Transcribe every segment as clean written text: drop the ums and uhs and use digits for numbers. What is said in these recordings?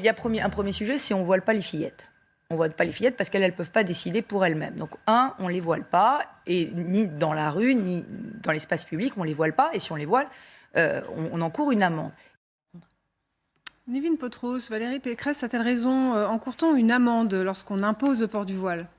Il y a un premier sujet, c'est on ne voile pas les fillettes. On ne voile pas les fillettes parce qu'elles ne peuvent pas décider pour elles-mêmes. Donc, on ne les voile pas, et ni dans la rue, ni dans l'espace public, on ne les voile pas. Et si on les voile, on encourt une amende. Nevin Potros, Valérie Pécresse a-t-elle raison? Encourt-on une amende lorsqu'on impose le port du voile?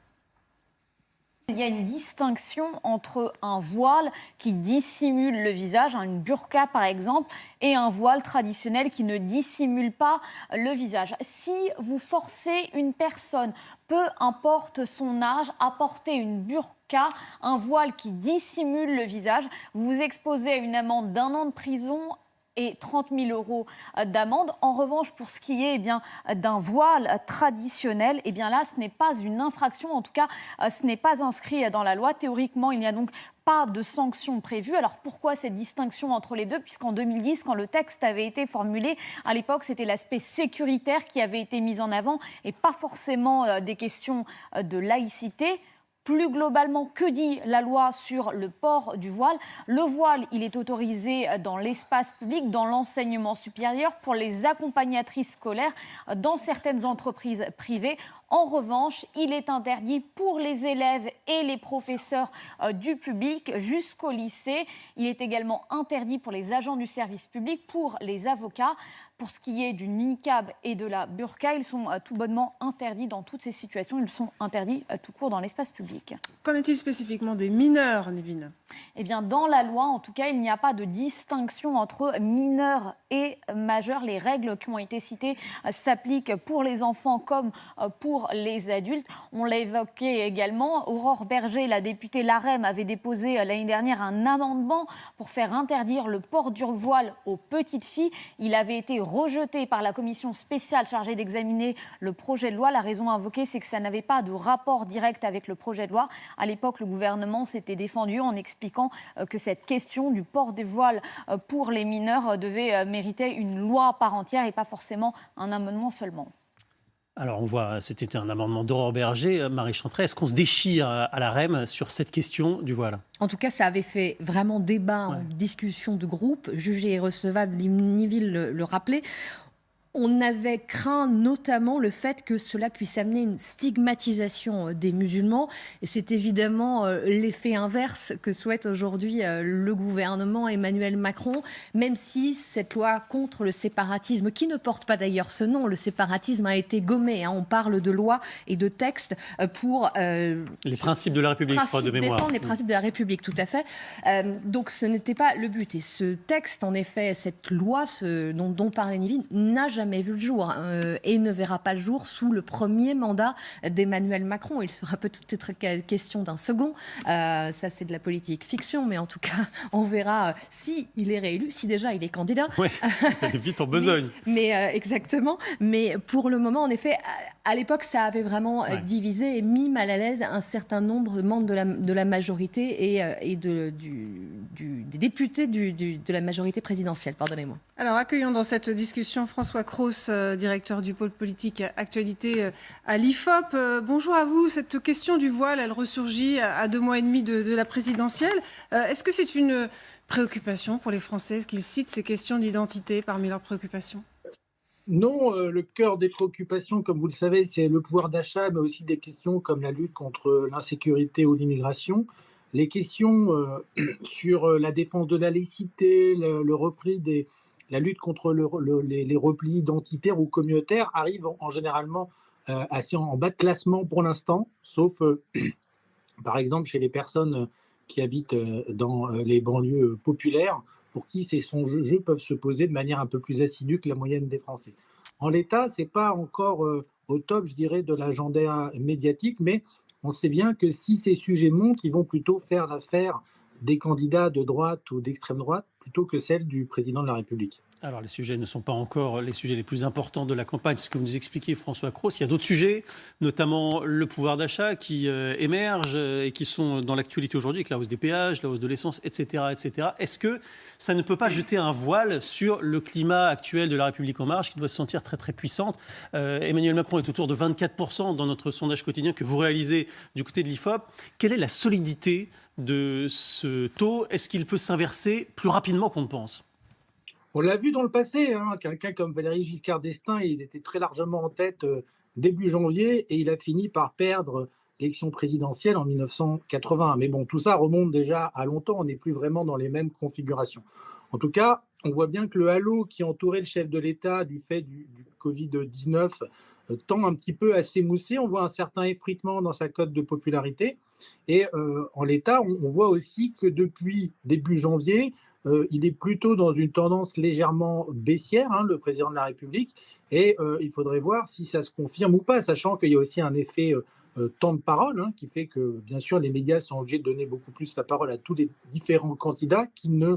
Il y a une distinction entre un voile qui dissimule le visage, une burqa par exemple, et un voile traditionnel qui ne dissimule pas le visage. Si vous forcez une personne, peu importe son âge, à porter une burqa, un voile qui dissimule le visage, vous vous exposez à une amende d'1 an de prison et 30 000 € d'amende. En revanche, pour ce qui est d'un voile traditionnel, là, ce n'est pas une infraction. En tout cas, ce n'est pas inscrit dans la loi. Théoriquement, il n'y a donc pas de sanction prévue. Alors pourquoi cette distinction entre les deux? Puisqu'en 2010, quand le texte avait été formulé, à l'époque, c'était l'aspect sécuritaire qui avait été mis en avant et pas forcément des questions de laïcité. Plus globalement, que dit la loi sur le port du voile? Le voile, il est autorisé dans l'espace public, dans l'enseignement supérieur, pour les accompagnatrices scolaires, dans certaines entreprises privées. En revanche, il est interdit pour les élèves et les professeurs du public jusqu'au lycée. Il est également interdit pour les agents du service public, pour les avocats. Pour ce qui est du niqab et de la burqa, ils sont tout bonnement interdits dans toutes ces situations. Ils sont interdits tout court dans l'espace public. Qu'en est-il spécifiquement des mineurs, Nevin? Dans la loi, en tout cas, il n'y a pas de distinction entre mineurs et majeurs. Les règles qui ont été citées s'appliquent pour les enfants comme pour les adultes. On l'a évoqué également. Aurore Berger, la députée LaREM, avait déposé l'année dernière un amendement pour faire interdire le port du voile aux petites filles. Il avait été rejeté par la commission spéciale chargée d'examiner le projet de loi. La raison invoquée, c'est que ça n'avait pas de rapport direct avec le projet de loi. À l'époque, le gouvernement s'était défendu en expliquant que cette question du port des voiles pour les mineurs devait mériter une loi à part entière et pas forcément un amendement seulement. Alors on voit, c'était un amendement d'Aurore Berger. Marie Chantrey, est-ce qu'on se déchire à la REM sur cette question du voile? En tout cas, ça avait fait vraiment débat en discussion de groupe, jugé irrecevable, Niville le rappelait. On avait craint notamment le fait que cela puisse amener une stigmatisation des musulmans. Et c'est évidemment l'effet inverse que souhaite aujourd'hui le gouvernement Emmanuel Macron, même si cette loi contre le séparatisme, qui ne porte pas d'ailleurs ce nom, le séparatisme a été gommé. On parle de loi et de texte pour... les principes de la République, je crois, de mémoire. Défendre les principes de la République, tout à fait. Donc ce n'était pas le but. Et ce texte, en effet, cette loi dont parlait Nivine, n'a jamais vu le jour et ne verra pas le jour sous le premier mandat d'Emmanuel Macron. Il sera peut-être question d'un second. Ça, c'est de la politique fiction, mais en tout cas, on verra si il est réélu, si déjà il est candidat. Oui, ça fait vite en besogne. Mais exactement. Mais pour le moment, en effet, à l'époque, ça avait vraiment divisé et mis mal à l'aise un certain nombre de membres de la majorité et des députés de la majorité présidentielle. Pardonnez-moi. Alors, accueillons dans cette discussion François Cros, directeur du pôle politique actualité à l'IFOP. Bonjour à vous. Cette question du voile, elle ressurgit à 2 mois et demi de la présidentielle. Est-ce que c'est une préoccupation pour les Français? Est-ce qu'ils citent ces questions d'identité parmi leurs préoccupations? Non, le cœur des préoccupations, comme vous le savez, c'est le pouvoir d'achat, mais aussi des questions comme la lutte contre l'insécurité ou l'immigration. Les questions sur la défense de la laïcité, le repli la lutte contre les replis identitaires ou communautaires arrivent généralement assez en bas de classement pour l'instant, sauf par exemple chez les personnes qui habitent dans les banlieues populaires, pour qui ces jeux peuvent se poser de manière un peu plus assidue que la moyenne des Français. En l'état, ce n'est pas encore au top, je dirais, de l'agenda médiatique, mais on sait bien que si ces sujets montent, ils vont plutôt faire l'affaire des candidats de droite ou d'extrême droite plutôt que celle du président de la République. Alors, les sujets ne sont pas encore les sujets les plus importants de la campagne. C'est ce que vous nous expliquez, François Cros. Il y a d'autres sujets, notamment le pouvoir d'achat qui émergent et qui sont dans l'actualité aujourd'hui, avec la hausse des péages, la hausse de l'essence, etc., etc. Est-ce que ça ne peut pas jeter un voile sur le climat actuel de la République En Marche, qui doit se sentir très, très puissante? Emmanuel Macron est autour de 24% dans notre sondage quotidien que vous réalisez du côté de l'IFOP. Quelle est la solidité de ce taux? Est-ce qu'il peut s'inverser plus rapidement qu'on ne pense? On l'a vu dans le passé, hein, quelqu'un comme Valéry Giscard d'Estaing, il était très largement en tête début janvier et il a fini par perdre l'élection présidentielle en 1980. Mais bon, tout ça remonte déjà à longtemps, on n'est plus vraiment dans les mêmes configurations. En tout cas, on voit bien que le halo qui entourait le chef de l'État du fait du Covid-19 tend un petit peu à s'émousser. On voit un certain effritement dans sa cote de popularité. Et en l'état, on voit aussi que depuis début janvier, il est plutôt dans une tendance légèrement baissière, hein, le président de la République, et il faudrait voir si ça se confirme ou pas, sachant qu'il y a aussi un effet temps de parole, hein, qui fait que, bien sûr, les médias sont obligés de donner beaucoup plus la parole à tous les différents candidats qui ne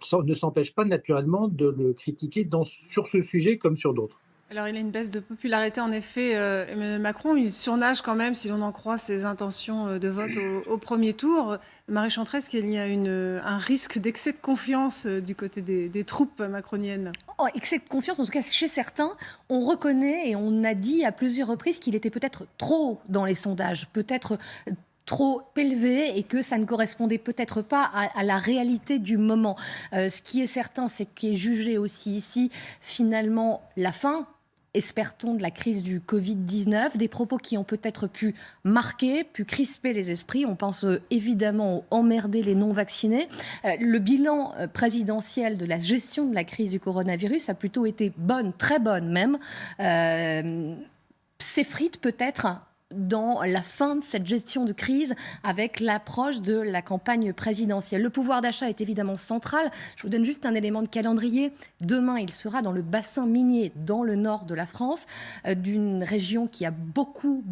s'empêchent pas naturellement de le critiquer sur ce sujet comme sur d'autres. Alors, il a une baisse de popularité, en effet, Emmanuel Macron. Il surnage quand même, si l'on en croit ses intentions de vote au premier tour. Marie Chantrey, est-ce qu'il y a un risque d'excès de confiance du côté des troupes macroniennes? Excès de confiance, en tout cas chez certains. On reconnaît et on a dit à plusieurs reprises qu'il était peut-être trop dans les sondages, peut-être trop élevé et que ça ne correspondait peut-être pas à la réalité du moment. Ce qui est certain, c'est qu'il est jugé aussi ici, finalement, la fin, espère-t-on, de la crise du Covid-19, des propos qui ont peut-être pu marquer, pu crisper les esprits. On pense évidemment aux emmerder les non-vaccinés. Le bilan présidentiel de la gestion de la crise du coronavirus a plutôt été bonne, très bonne même. S'effrite peut-être dans la fin de cette gestion de crise avec l'approche de la campagne présidentielle. Le pouvoir d'achat est évidemment central. Je vous donne juste un élément de calendrier. Demain, il sera dans le bassin minier, dans le nord de la France, d'une région qui a beaucoup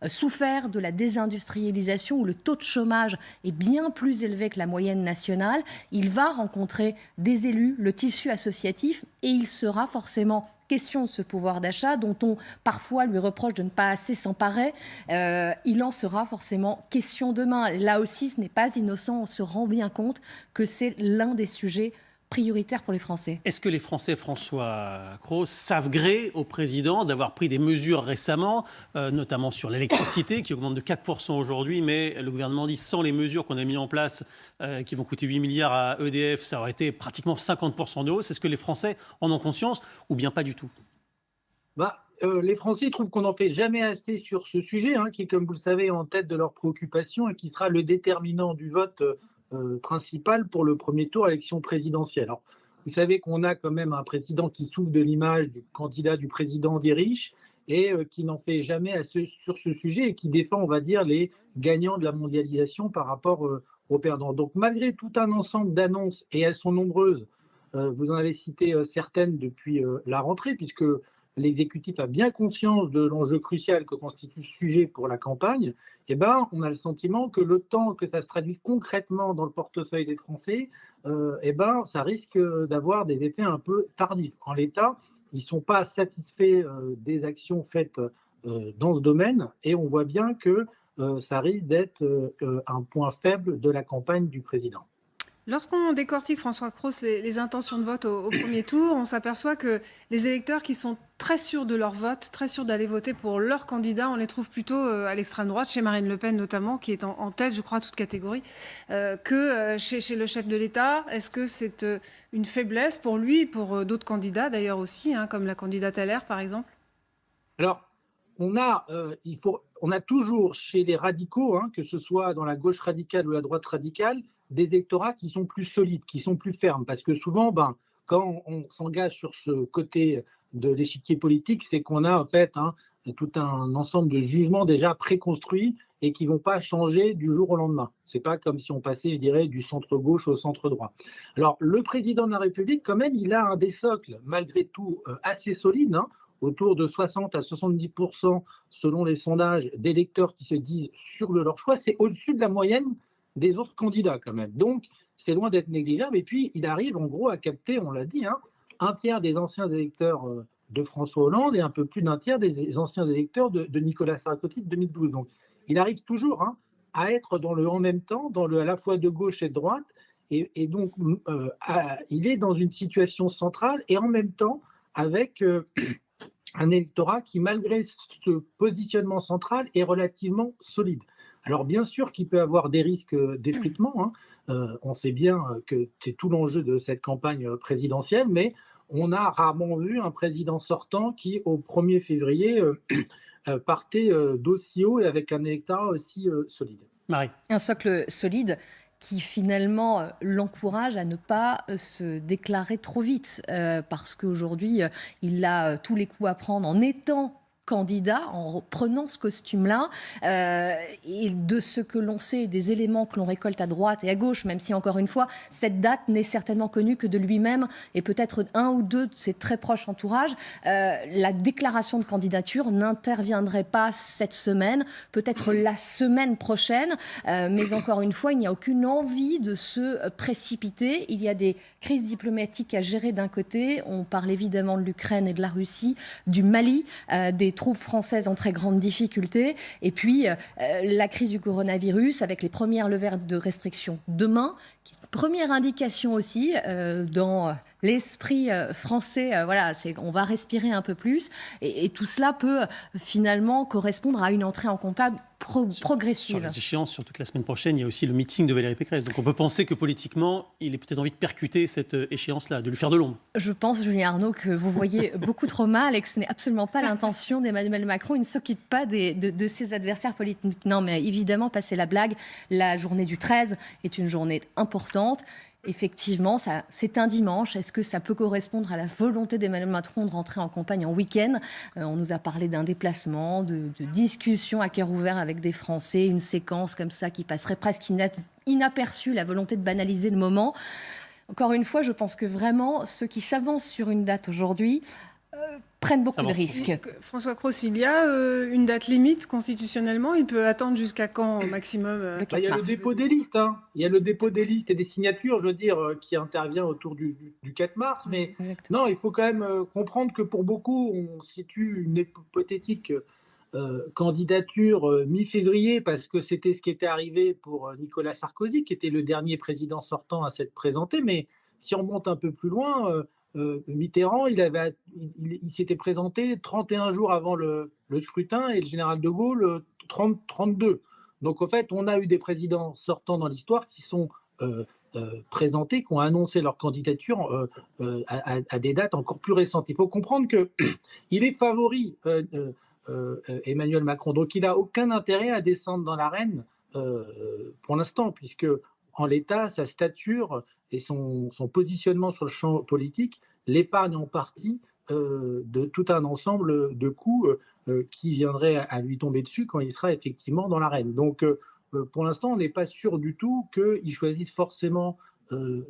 souffert de la désindustrialisation, où le taux de chômage est bien plus élevé que la moyenne nationale. Il va rencontrer des élus, le tissu associatif, et il sera forcément question de ce pouvoir d'achat dont on parfois lui reproche de ne pas assez s'emparer. Il en sera forcément question demain. Là aussi, ce n'est pas innocent. On se rend bien compte que c'est l'un des sujets prioritaires pour les Français. Est-ce que les Français, François Cros, savent gré au président d'avoir pris des mesures récemment, notamment sur l'électricité qui augmente de 4% aujourd'hui, mais le gouvernement dit sans les mesures qu'on a mises en place, qui vont coûter 8 milliards à EDF, ça aurait été pratiquement 50% de hausse. Est-ce que les Français en ont conscience ou bien pas du tout? Les Français trouvent qu'on n'en fait jamais assez sur ce sujet, hein, qui est, comme vous le savez, en tête de leurs préoccupations et qui sera le déterminant du vote principal pour le premier tour à l'élection présidentielle. Alors, vous savez qu'on a quand même un président qui souffre de l'image du candidat du président des riches et qui n'en fait jamais assez sur ce sujet et qui défend, on va dire, les gagnants de la mondialisation par rapport aux perdants. Donc, malgré tout un ensemble d'annonces, et elles sont nombreuses, vous en avez cité certaines depuis la rentrée, puisque l'exécutif a bien conscience de l'enjeu crucial que constitue ce sujet pour la campagne, eh ben, on a le sentiment que le temps que ça se traduise concrètement dans le portefeuille des Français, eh ben, ça risque d'avoir des effets un peu tardifs. En l'état, ils ne sont pas satisfaits des actions faites dans ce domaine et on voit bien que ça risque d'être un point faible de la campagne du président. Lorsqu'on décortique, François Cros, les intentions de vote au premier tour, on s'aperçoit que les électeurs qui sont très sûrs de leur vote, très sûrs d'aller voter pour leur candidat, on les trouve plutôt à l'extrême droite, chez Marine Le Pen notamment, qui est en tête, je crois, à toute catégorie, que chez le chef de l'État. Est-ce que c'est une faiblesse pour lui, pour d'autres candidats d'ailleurs aussi, hein, comme la candidate LR par exemple? Alors, on a toujours chez les radicaux, hein, que ce soit dans la gauche radicale ou la droite radicale, des électorats qui sont plus solides, qui sont plus fermes. Parce que souvent, quand on s'engage sur ce côté de l'échiquier politique, c'est qu'on a en fait tout un ensemble de jugements déjà préconstruits et qui ne vont pas changer du jour au lendemain. Ce n'est pas comme si on passait, je dirais, du centre-gauche au centre-droit. Alors, le président de la République, quand même, il a un des socles, malgré tout, assez solide, hein, autour de 60 à 70% selon les sondages d'électeurs qui se disent sûrs de leur choix. C'est au-dessus de la moyenne des autres candidats quand même. Donc, c'est loin d'être négligeable. Et puis, il arrive en gros à capter, on l'a dit, hein, un tiers des anciens électeurs de François Hollande et un peu plus d'un tiers des anciens électeurs de Nicolas Sarkozy de 2012. Donc, il arrive toujours à être dans le en même temps, dans le à la fois de gauche et de droite. Et donc, il est dans une situation centrale et en même temps avec un électorat qui, malgré ce positionnement central, est relativement solide. Alors bien sûr qu'il peut avoir des risques d'effritement, hein, On sait bien que c'est tout l'enjeu de cette campagne présidentielle, mais on a rarement vu un président sortant qui, au 1er février, partait d'aussi haut et avec un électorat aussi solide. Marie. Un socle solide qui finalement l'encourage à ne pas se déclarer trop vite, parce qu'aujourd'hui, il a tous les coups à prendre en étant candidat, en prenant ce costume-là, et de ce que l'on sait, des éléments que l'on récolte à droite et à gauche, même si, encore une fois, cette date n'est certainement connue que de lui-même et peut-être un ou deux de ses très proches entourages. La déclaration de candidature n'interviendrait pas cette semaine, peut-être la semaine prochaine, mais encore une fois, il n'y a aucune envie de se précipiter. Il y a des crises diplomatiques à gérer d'un côté, on parle évidemment de l'Ukraine et de la Russie, du Mali, des troupes françaises en très grande difficulté, et puis la crise du coronavirus avec les premières levées de restrictions demain, qui est une première indication aussi dans l'esprit français, voilà, on va respirer un peu plus, et tout cela peut finalement correspondre à une entrée en campagne progressive. Sur les échéances, surtout que la semaine prochaine, il y a aussi le meeting de Valérie Pécresse. Donc on peut penser que politiquement, il est peut-être envie de percuter cette échéance-là, de lui faire de l'ombre. Je pense, Julien Arnaud, que vous voyez beaucoup trop mal et que ce n'est absolument pas l'intention d'Emmanuel Macron. Il ne s'occupe pas de ses adversaires politiques. Non, mais évidemment, passer la blague, la journée du 13 est une journée importante. Effectivement, c'est un dimanche. Est-ce que ça peut correspondre à la volonté d'Emmanuel Macron de rentrer en campagne en week-end ? On nous a parlé d'un déplacement, de discussions à cœur ouvert avec des Français, une séquence comme ça qui passerait presque inaperçue, la volonté de banaliser le moment. Encore une fois, je pense que vraiment, ceux qui s'avancent sur une date aujourd'hui prennent beaucoup de risques. François Cros, il y a une date limite constitutionnellement. Il peut attendre jusqu'à quand au maximum il y a le dépôt des listes. Il y a le dépôt des listes et des signatures, je veux dire, qui intervient autour du 4 mars. Mais non, il faut quand même comprendre que pour beaucoup, on situe une hypothétique candidature mi-février, parce que c'était ce qui était arrivé pour Nicolas Sarkozy, qui était le dernier président sortant à s'être présenté. Mais si on remonte un peu plus loin, Mitterrand, il s'était présenté 31 jours avant le scrutin, et le général de Gaulle 32. Donc en fait, on a eu des présidents sortants dans l'histoire qui sont présentés, qui ont annoncé leur candidature à des dates encore plus récentes. Il faut comprendre qu'il est favori, Emmanuel Macron, donc il n'a aucun intérêt à descendre dans l'arène pour l'instant, puisque en l'état, sa stature et son positionnement sur le champ politique l'épargne en partie de tout un ensemble de coups qui viendraient à lui tomber dessus quand il sera effectivement dans l'arène. Donc pour l'instant, on n'est pas sûr du tout qu'il choisisse forcément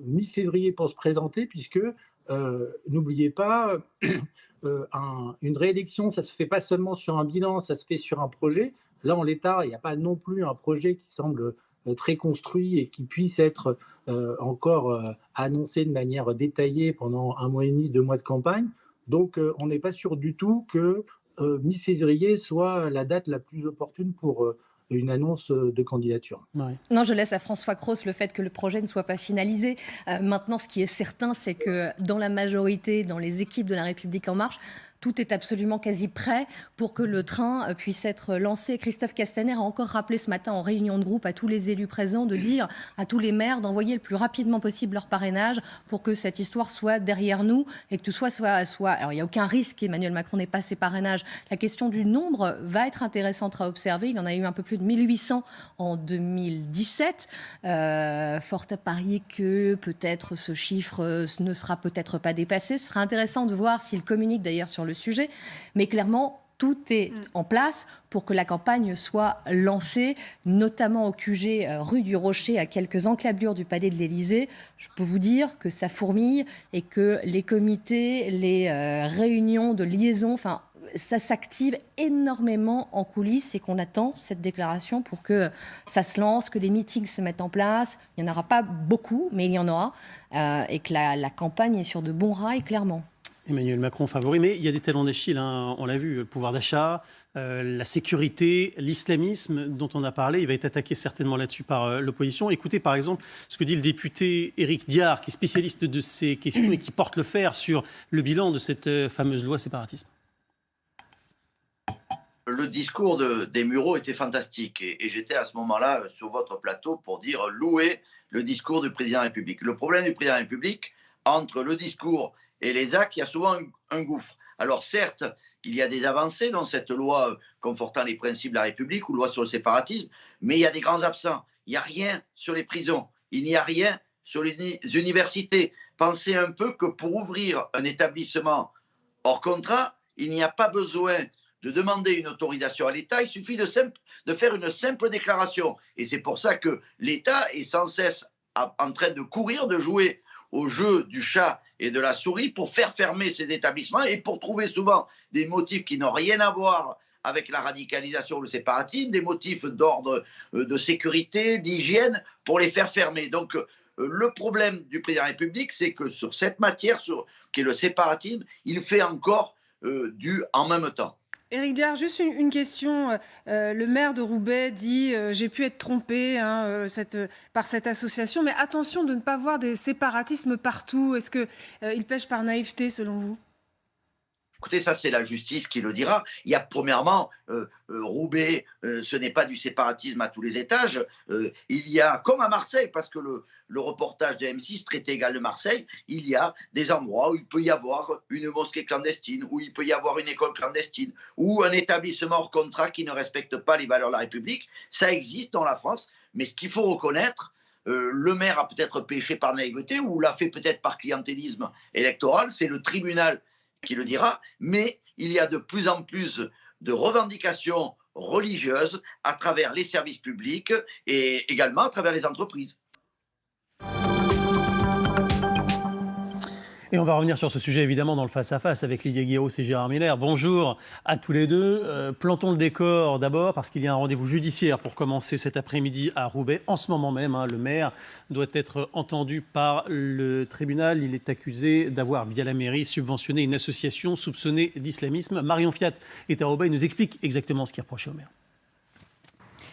mi-février pour se présenter, puisque n'oubliez pas, une réélection, ça ne se fait pas seulement sur un bilan, ça se fait sur un projet. Là, en l'état, il n'y a pas non plus un projet qui semble très construit et qui puisse être encore annoncé de manière détaillée pendant 1 mois et demi, 2 mois de campagne. Donc on n'est pas sûr du tout que mi-février soit la date la plus opportune pour une annonce de candidature. Ouais. Non, je laisse à François Cros le fait que le projet ne soit pas finalisé. Maintenant, ce qui est certain, c'est que dans la majorité, dans les équipes de La République En Marche, tout est absolument quasi prêt pour que le train puisse être lancé. Christophe Castaner a encore rappelé ce matin en réunion de groupe à tous les élus présents de dire à tous les maires d'envoyer le plus rapidement possible leur parrainage pour que cette histoire soit derrière nous et que tout soit... Alors, il n'y a aucun risque qu'Emmanuel Macron n'ait pas ses parrainages. La question du nombre va être intéressante à observer. Il y en a eu un peu plus de 1800 en 2017. Fort à parier que peut-être ce chiffre ne sera peut-être pas dépassé. Ce sera intéressant de voir s'il communique d'ailleurs sur le sujet, mais clairement, tout est en place pour que la campagne soit lancée, notamment au QG rue du Rocher, à quelques encablures du palais de l'Élysée. Je peux vous dire que ça fourmille et que les comités, les réunions de liaison, enfin, ça s'active énormément en coulisses et qu'on attend cette déclaration pour que ça se lance, que les meetings se mettent en place. Il n'y en aura pas beaucoup, mais il y en aura, et que la campagne est sur de bons rails, clairement. Emmanuel Macron favori, mais il y a des talons d'Achille, on l'a vu, le pouvoir d'achat, la sécurité, l'islamisme dont on a parlé, il va être attaqué certainement là-dessus par l'opposition. Écoutez par exemple ce que dit le député Éric Diard, qui est spécialiste de ces questions et qui porte le fer sur le bilan de cette fameuse loi séparatisme. Le discours des Mureaux était fantastique et j'étais à ce moment-là sur votre plateau pour dire louer le discours du président de la République. Le problème du président de la République, entre le discours et les actes, il y a souvent un gouffre. Alors certes, il y a des avancées dans cette loi confortant les principes de la République ou loi sur le séparatisme, mais il y a des grands absents. Il n'y a rien sur les prisons, il n'y a rien sur les universités. Pensez un peu que pour ouvrir un établissement hors contrat, il n'y a pas besoin de demander une autorisation à l'État, il suffit de faire une simple déclaration. Et c'est pour ça que l'État est sans cesse en train de courir, de jouer au jeu du chat et de la souris pour faire fermer ces établissements et pour trouver souvent des motifs qui n'ont rien à voir avec la radicalisation ou le séparatisme, des motifs d'ordre de sécurité, d'hygiène, pour les faire fermer. Donc le problème du président de la République, c'est que sur cette matière, qui est le séparatisme, il fait encore du en même temps. Éric Diard, juste une question. Le maire de Roubaix dit j'ai pu être trompé par cette association, mais attention de ne pas voir des séparatismes partout. Est-ce qu'il pêche par naïveté selon vous ? Écoutez, ça c'est la justice qui le dira. Il y a premièrement, Roubaix, ce n'est pas du séparatisme à tous les étages. Il y a, comme à Marseille, parce que le reportage de M6 traitait égal de Marseille, il y a des endroits où il peut y avoir une mosquée clandestine, où il peut y avoir une école clandestine, ou un établissement hors contrat qui ne respecte pas les valeurs de la République. Ça existe dans la France, mais ce qu'il faut reconnaître, le maire a peut-être péché par naïveté, ou l'a fait peut-être par clientélisme électoral, c'est le tribunal qui le dira, mais il y a de plus en plus de revendications religieuses à travers les services publics et également à travers les entreprises. Et on va revenir sur ce sujet évidemment dans le face-à-face avec Lydia Guiraud et Gérard Miller. Bonjour à tous les deux. Plantons le décor d'abord parce qu'il y a un rendez-vous judiciaire pour commencer cet après-midi à Roubaix. En ce moment même, le maire doit être entendu par le tribunal. Il est accusé d'avoir, via la mairie, subventionné une association soupçonnée d'islamisme. Marion Fiat est à Roubaix. Il nous explique exactement ce qui est reproché au maire.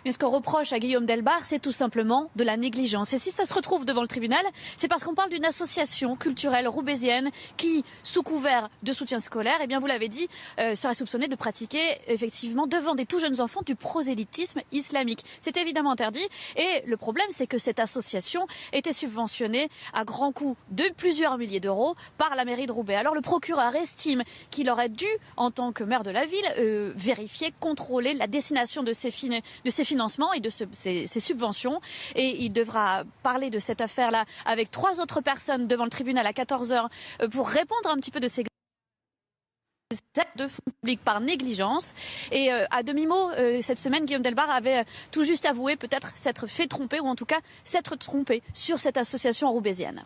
Mais ce qu'on reproche à Guillaume Delbarre, c'est tout simplement de la négligence. Et si ça se retrouve devant le tribunal, c'est parce qu'on parle d'une association culturelle roubaisienne qui, sous couvert de soutien scolaire, eh bien vous l'avez dit, serait soupçonnée de pratiquer effectivement devant des tout jeunes enfants du prosélytisme islamique. C'est évidemment interdit. Et le problème, c'est que cette association était subventionnée à grands coups de plusieurs milliers d'euros par la mairie de Roubaix. Alors le procureur estime qu'il aurait dû, en tant que maire de la ville, vérifier, contrôler la destination de ces financements et de ces subventions. Et il devra parler de cette affaire-là avec 3 autres personnes devant le tribunal à 14h pour répondre un petit peu de ces actes de fonds publics par négligence. Et à demi-mot, cette semaine, Guillaume Delbarre avait tout juste avoué peut-être s'être fait tromper, ou en tout cas s'être trompé sur cette association roubaisienne.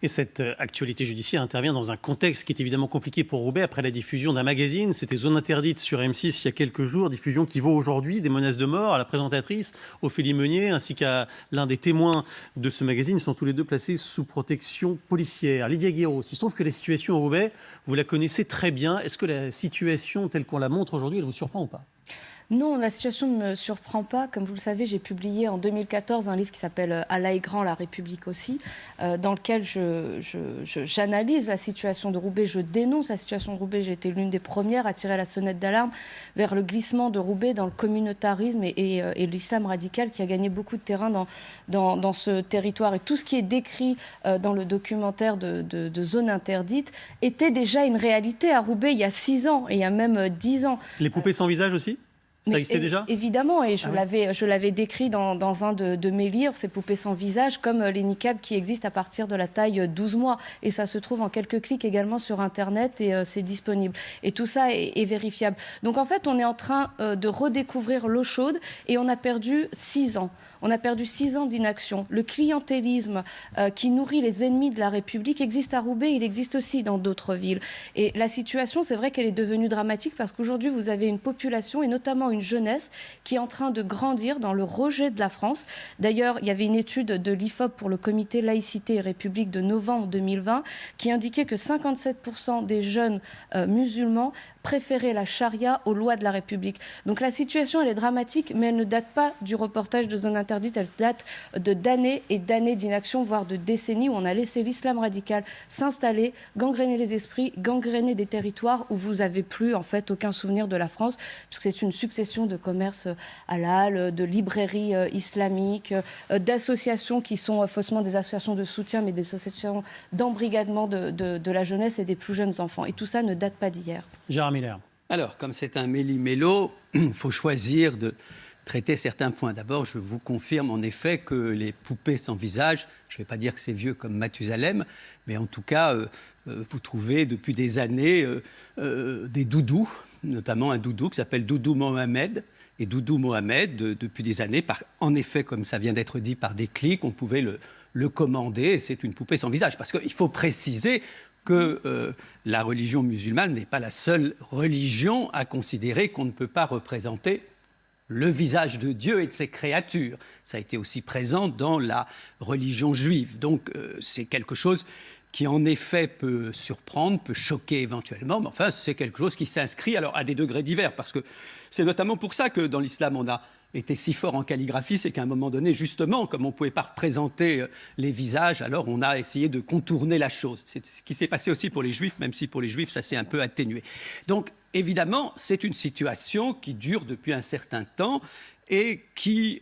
Et cette actualité judiciaire intervient dans un contexte qui est évidemment compliqué pour Roubaix après la diffusion d'un magazine. C'était Zone Interdite sur M6 il y a quelques jours, diffusion qui vaut aujourd'hui des menaces de mort à la présentatrice Ophélie Meunier ainsi qu'à l'un des témoins de ce magazine. Ils sont tous les deux placés sous protection policière. Lydia Guiraud, il se trouve que la situation à Roubaix, vous la connaissez très bien. Est-ce que la situation telle qu'on la montre aujourd'hui, elle vous surprend ou pas ? Non, la situation ne me surprend pas. Comme vous le savez, j'ai publié en 2014 un livre qui s'appelle « Alain Grand, la République aussi », dans lequel j'analyse la situation de Roubaix, je dénonce la situation de Roubaix. J'ai été l'une des premières à tirer la sonnette d'alarme vers le glissement de Roubaix dans le communautarisme et l'islam radical qui a gagné beaucoup de terrain dans ce territoire. Et tout ce qui est décrit dans le documentaire de Zone Interdite était déjà une réalité à Roubaix il y a 6 ans et il y a même 10 ans. Les poupées sans visage aussi ? Ça existait déjà ? Évidemment, et je l'avais décrit dans un de mes livres, ces poupées sans visage, comme les niqabs qui existent à partir de la taille 12 mois. Et ça se trouve en quelques clics également sur Internet et c'est disponible. Et tout ça est vérifiable. Donc en fait, on est en train de redécouvrir l'eau chaude et on a perdu 6 ans. On a perdu 6 ans d'inaction. Le clientélisme qui nourrit les ennemis de la République existe à Roubaix, il existe aussi dans d'autres villes. Et la situation, c'est vrai qu'elle est devenue dramatique parce qu'aujourd'hui, vous avez une population et notamment une jeunesse qui est en train de grandir dans le rejet de la France. D'ailleurs, il y avait une étude de l'IFOP pour le comité Laïcité et République de novembre 2020 qui indiquait que 57% des jeunes musulmans préférer la charia aux lois de la République. Donc la situation, elle est dramatique, mais elle ne date pas du reportage de Zone Interdite, elle date d'années et d'années d'inaction, voire de décennies où on a laissé l'islam radical s'installer, gangréner les esprits, gangréner des territoires où vous n'avez plus en fait aucun souvenir de la France, puisque c'est une succession d'associations de commerce halal, de librairies islamiques, d'associations qui sont faussement des associations de soutien, mais des associations d'embrigadement de la jeunesse et des plus jeunes enfants. Et tout ça ne date pas d'hier. Gérard Miller. Alors, comme c'est un méli-mélo, il faut choisir de traiter certains points. D'abord, je vous confirme en effet que les poupées sans visage, je ne vais pas dire que c'est vieux comme Mathusalem, mais en tout cas, vous trouvez depuis des années des doudous, notamment un doudou qui s'appelle Doudou Mohamed. Et Doudou Mohamed, depuis des années, en effet, comme ça vient d'être dit, par des clics, on pouvait le commander. Et c'est une poupée sans visage. Parce qu'il faut préciser que la religion musulmane n'est pas la seule religion à considérer qu'on ne peut pas représenter le visage de Dieu et de ses créatures. Ça a été aussi présent dans la religion juive. Donc c'est quelque chose qui en effet peut surprendre, peut choquer éventuellement, mais enfin c'est quelque chose qui s'inscrit alors à des degrés divers, parce que c'est notamment pour ça que dans l'islam on a été si fort en calligraphie, c'est qu'à un moment donné, justement, comme on ne pouvait pas représenter les visages, alors on a essayé de contourner la chose. C'est ce qui s'est passé aussi pour les Juifs, même si pour les Juifs, ça s'est un peu atténué. Donc, évidemment, c'est une situation qui dure depuis un certain temps et qui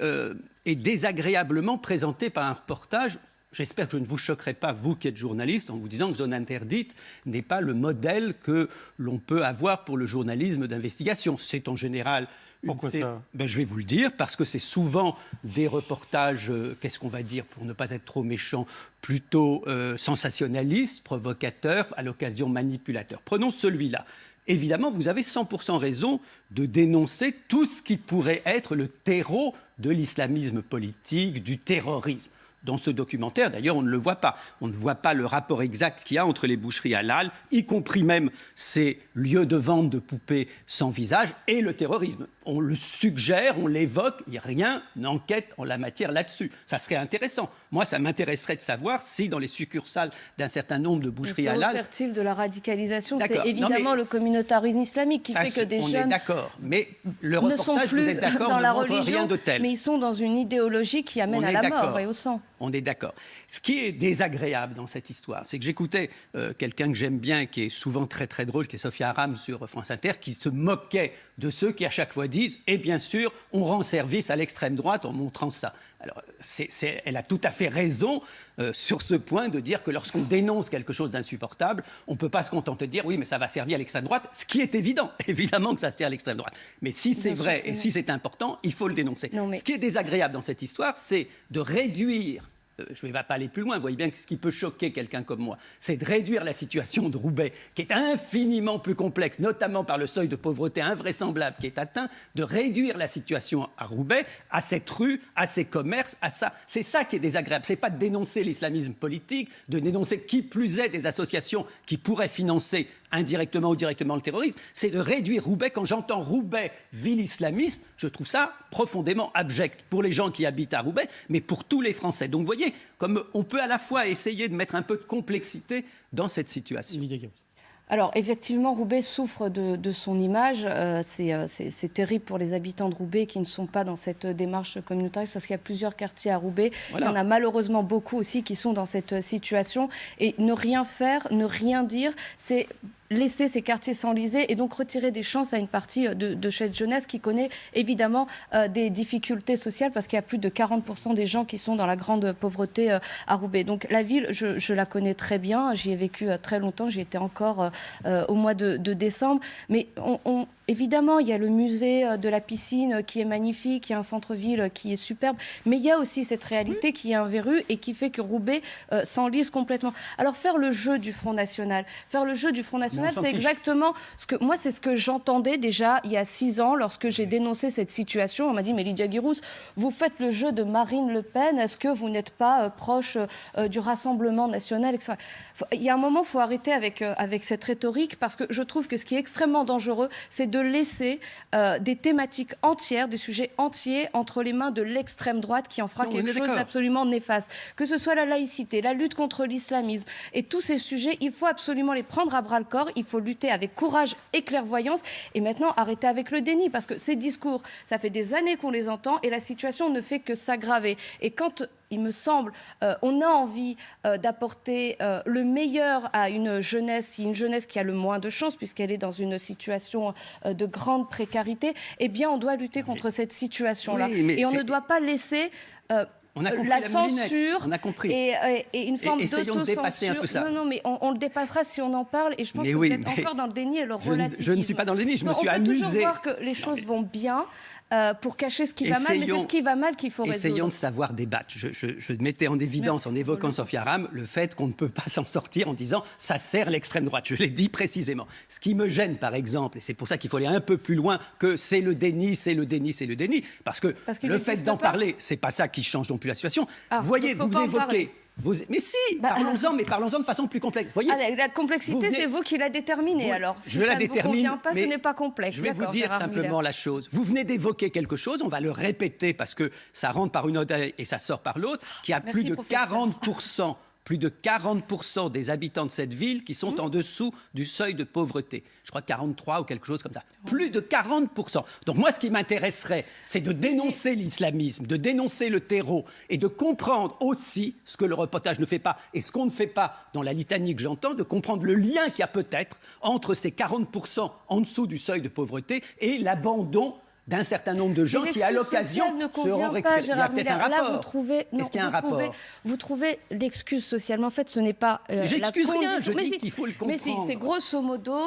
est désagréablement présentée par un reportage. J'espère que je ne vous choquerai pas, vous qui êtes journaliste, en vous disant que Zone Interdite n'est pas le modèle que l'on peut avoir pour le journalisme d'investigation. C'est en général... Pourquoi ça ? Je vais vous le dire, parce que c'est souvent des reportages, qu'est-ce qu'on va dire, pour ne pas être trop méchant, plutôt sensationnalistes, provocateurs, à l'occasion manipulateurs. Prenons celui-là. Évidemment, vous avez 100% raison de dénoncer tout ce qui pourrait être le terreau de l'islamisme politique, du terrorisme. Dans ce documentaire, d'ailleurs, on ne le voit pas. On ne voit pas le rapport exact qu'il y a entre les boucheries halal, y compris même ces lieux de vente de poupées sans visage, et le terrorisme. On le suggère, on l'évoque, il n'y a rien d'enquête en la matière là-dessus. Ça serait intéressant. Moi, ça m'intéresserait de savoir si dans les succursales d'un certain nombre de boucheries halal... Le terreau fertile de la radicalisation, c'est évidemment le communautarisme islamique qui fait que des jeunes... On est d'accord, mais le reportage, ne sont plus vous êtes d'accord, dans ne la religion, rien de tel. Mais ils sont dans une idéologie qui amène à la mort et au sang. On est d'accord. Ce qui est désagréable dans cette histoire, c'est que j'écoutais quelqu'un que j'aime bien, qui est souvent très très drôle, qui est Sophia Aram sur France Inter, qui se moquait de ceux qui à chaque fois disent « et bien sûr, on rend service à l'extrême droite en montrant ça ». Alors, elle a tout à fait raison sur ce point de dire que lorsqu'on dénonce quelque chose d'insupportable, on ne peut pas se contenter de dire « oui, mais ça va servir à l'extrême droite », ce qui est évident, évidemment que ça sert à l'extrême droite. Mais si c'est vrai et si c'est important, il faut le dénoncer. Ce qui est désagréable dans cette histoire, c'est de réduire... je ne vais pas aller plus loin, vous voyez bien que ce qui peut choquer quelqu'un comme moi, c'est de réduire la situation de Roubaix, qui est infiniment plus complexe, notamment par le seuil de pauvreté invraisemblable qui est atteint, de réduire la situation à Roubaix, à cette rue, à ces commerces, à ça. C'est ça qui est désagréable. Ce n'est pas de dénoncer l'islamisme politique, de dénoncer qui plus est des associations qui pourraient financer indirectement ou directement le terrorisme, c'est de réduire Roubaix. Quand j'entends Roubaix, ville islamiste, je trouve ça profondément abject pour les gens qui habitent à Roubaix, mais pour tous les Français. Donc vous voyez, comme on peut à la fois essayer de mettre un peu de complexité dans cette situation. Alors, effectivement, Roubaix souffre de son image. C'est terrible pour les habitants de Roubaix qui ne sont pas dans cette démarche communautariste, parce qu'il y a plusieurs quartiers à Roubaix. Voilà. Il y en a malheureusement beaucoup aussi qui sont dans cette situation. Et ne rien faire, ne rien dire, c'est laisser ces quartiers s'enliser et donc retirer des chances à une partie de cette jeunesse qui connaît évidemment des difficultés sociales, parce qu'il y a plus de 40% des gens qui sont dans la grande pauvreté à Roubaix. Donc la ville, je la connais très bien, j'y ai vécu très longtemps, j'y étais encore au mois de décembre, mais évidemment, il y a le musée de la piscine qui est magnifique, il y a un centre-ville qui est superbe, mais il y a aussi cette réalité qui est un verrou et qui fait que Roubaix s'enlise complètement. Alors faire le jeu du Front National, c'est exactement ce que moi, c'est ce que j'entendais déjà il y a 6 ans lorsque j'ai dénoncé cette situation. On m'a dit, mais Lydia Guirous, vous faites le jeu de Marine Le Pen, est-ce que vous n'êtes pas proche du Rassemblement national, etc. Il y a un moment, il faut arrêter avec cette rhétorique, parce que je trouve que ce qui est extrêmement dangereux, c'est de laisser des thématiques entières, des sujets entiers entre les mains de l'extrême droite qui en fera quelque chose d'absolument néfaste. Que ce soit la laïcité, la lutte contre l'islamisme et tous ces sujets, il faut absolument les prendre à bras-le-corps. il faut lutter avec courage et clairvoyance et maintenant arrêter avec le déni parce que ces discours, ça fait des années qu'on les entend et la situation ne fait que s'aggraver. Et quand il me semble, on a envie d'apporter le meilleur à une jeunesse qui a le moins de chance puisqu'elle est dans une situation de grande précarité, eh bien on doit lutter contre cette situation-là. Oui, et on ne doit pas laisser... on a compris la moulinette, censure on a compris. et une forme Essayons de dépasser un peu ça. Non, mais on le dépassera si on en parle. Et je pense que vous êtes encore dans le déni et le relativisme. Je ne suis pas dans le déni, je me suis amusé. On peut toujours amusé. voir que les choses vont bien pour cacher ce qui va mal, mais c'est ce qui va mal qu'il faut résoudre. Essayons de savoir débattre. Je mettais en évidence, en évoquant Sophia Aram, le fait qu'on ne peut pas s'en sortir en disant « ça sert l'extrême droite ». Je l'ai dit précisément. Ce qui me gêne, par exemple, et c'est pour ça qu'il faut aller un peu plus loin que c'est le déni, c'est le déni, c'est le déni, parce que le fait d'en parler, c'est pas ça qui change non plus la situation. Vous voyez, vous évoquez... Mais si, parlons-en de façon plus complexe. Voyez, la complexité, c'est vous qui la déterminez. Alors, si je ça la ne détermine, vous convient pas, mais ce n'est pas complexe. Je vais vous dire simplement la chose. Vous venez d'évoquer quelque chose, on va le répéter parce que ça rentre par une oreille et ça sort par l'autre, qui a plus de 40% des habitants de cette ville qui sont en dessous du seuil de pauvreté. Je crois 43 ou quelque chose comme ça. Plus de 40%. Donc moi, ce qui m'intéresserait, c'est de dénoncer l'islamisme, de dénoncer le terreau et de comprendre aussi ce que le reportage ne fait pas et ce qu'on ne fait pas dans la litanie que j'entends, de comprendre le lien qu'il y a peut-être entre ces 40% en dessous du seuil de pauvreté et l'abandon d'un certain nombre de gens qui, à l'occasion, seront récupérés. Il y a peut-être un rapport. Là, vous trouvez, Est-ce qu'il y a un rapport ? Vous trouvez l'excuse sociale. Mais en fait, ce n'est pas j'excuse rien, je dis qu'il faut le comprendre. Mais c'est grosso modo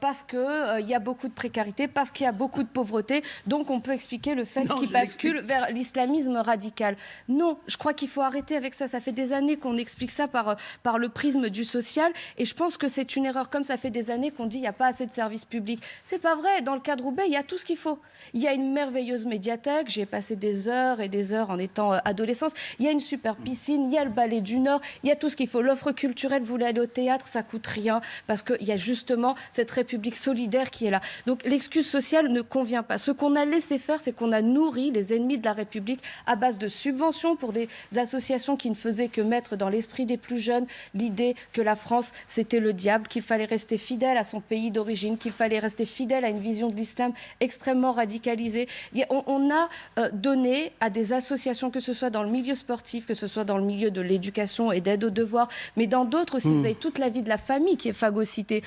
parce qu'il y a beaucoup de précarité, parce qu'il y a beaucoup de pauvreté. Donc, on peut expliquer le fait qu'il bascule vers l'islamisme radical. Non, je crois qu'il faut arrêter avec ça. Ça fait des années qu'on explique ça par le prisme du social. Et je pense que c'est une erreur. Comme ça fait des années qu'on dit qu'il n'y a pas assez de services publics. C'est pas vrai. Dans le cadre Roubaix, il y a tout ce qu'il faut. Il y a une merveilleuse médiathèque, j'ai passé des heures et des heures en étant adolescente. Il y a une super piscine, il y a le ballet du Nord, il y a tout ce qu'il faut. L'offre culturelle, vous voulez aller au théâtre, ça coûte rien parce qu'il y a justement cette République solidaire qui est là. Donc l'excuse sociale ne convient pas. Ce qu'on a laissé faire, c'est qu'on a nourri les ennemis de la République à base de subventions pour des associations qui ne faisaient que mettre dans l'esprit des plus jeunes l'idée que la France, c'était le diable, qu'il fallait rester fidèle à son pays d'origine, qu'il fallait rester fidèle à une vision de l'islam extrêmement radicalisée. On a donné à des associations, que ce soit dans le milieu sportif, que ce soit dans le milieu de l'éducation et d'aide aux devoirs, mais dans d'autres aussi, vous avez toute la vie de la famille qui est phagocytée.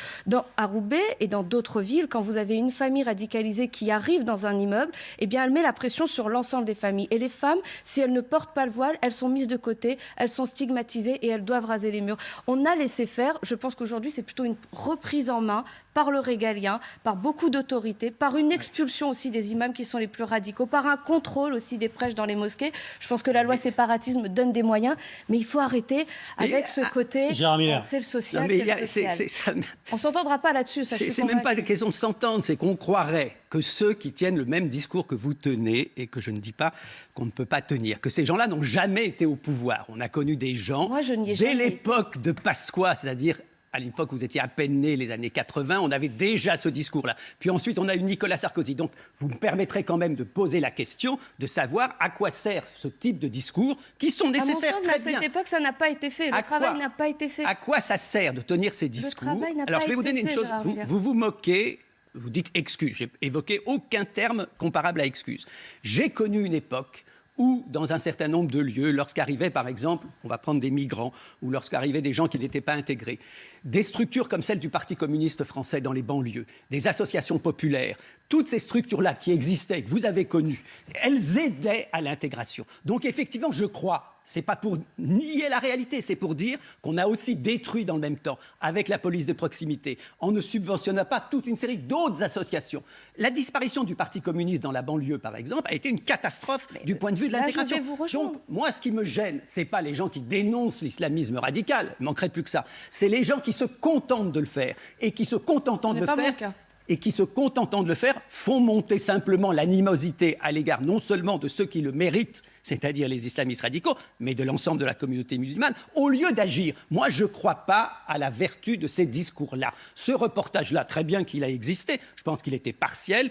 À Roubaix et dans d'autres villes, quand vous avez une famille radicalisée qui arrive dans un immeuble, eh bien, elle met la pression sur l'ensemble des familles. Et les femmes, si elles ne portent pas le voile, elles sont mises de côté, elles sont stigmatisées et elles doivent raser les murs. On a laissé faire. Je pense qu'aujourd'hui, c'est plutôt une reprise en main par le régalien, par beaucoup d'autorité, par une expulsion aussi des imams qui sont les plus radicaux, par un contrôle aussi des prêches dans les mosquées. Je pense que la loi séparatisme donne des moyens, mais il faut arrêter avec ce côté. C'est le social, c'est le social. On ne s'entendra pas là-dessus. C'est même pas une question de s'entendre, c'est qu'on croirait que ceux qui tiennent le même discours que vous tenez, et que je ne dis pas qu'on ne peut pas tenir, que ces gens-là n'ont jamais été au pouvoir. On a connu des gens, dès l'époque de Pasqua, c'est-à-dire à l'époque où vous étiez à peine né, les années 80, on avait déjà ce discours-là. Puis ensuite, on a eu Nicolas Sarkozy. Donc, vous me permettrez quand même de poser la question, de savoir à quoi sert ce type de discours qui sont nécessaires. À mon sens, à cette époque, ça n'a pas été fait. Le travail n'a pas été fait. À quoi ça sert de tenir ces discours ? Alors, je vais vous donner une chose. Vous moquez, vous dites excuse. J'ai évoqué aucun terme comparable à excuse. J'ai connu une époque où, dans un certain nombre de lieux, lorsqu'arrivaient, par exemple, on va prendre des migrants, ou lorsqu'arrivaient des gens qui n'étaient pas intégrés, des structures comme celle du Parti communiste français dans les banlieues, des associations populaires, toutes ces structures-là qui existaient, que vous avez connues, elles aidaient à l'intégration. Donc, effectivement, je crois, c'est pas pour nier la réalité, c'est pour dire qu'on a aussi détruit dans le même temps, avec la police de proximité, en ne subventionnant pas toute une série d'autres associations. La disparition du Parti communiste dans la banlieue, par exemple, a été une catastrophe du point de vue de l'intégration. Donc, moi, ce qui me gêne, c'est pas les gens qui dénoncent l'islamisme radical, il manquerait plus que ça. C'est les gens qui se contentent de le faire et qui se contentant de le faire. Et qui, se contentant de le faire, font monter simplement l'animosité à l'égard non seulement de ceux qui le méritent, c'est-à-dire les islamistes radicaux, mais de l'ensemble de la communauté musulmane, au lieu d'agir. Moi, je ne crois pas à la vertu de ces discours-là. Ce reportage-là, très bien qu'il a existé, je pense qu'il était partial,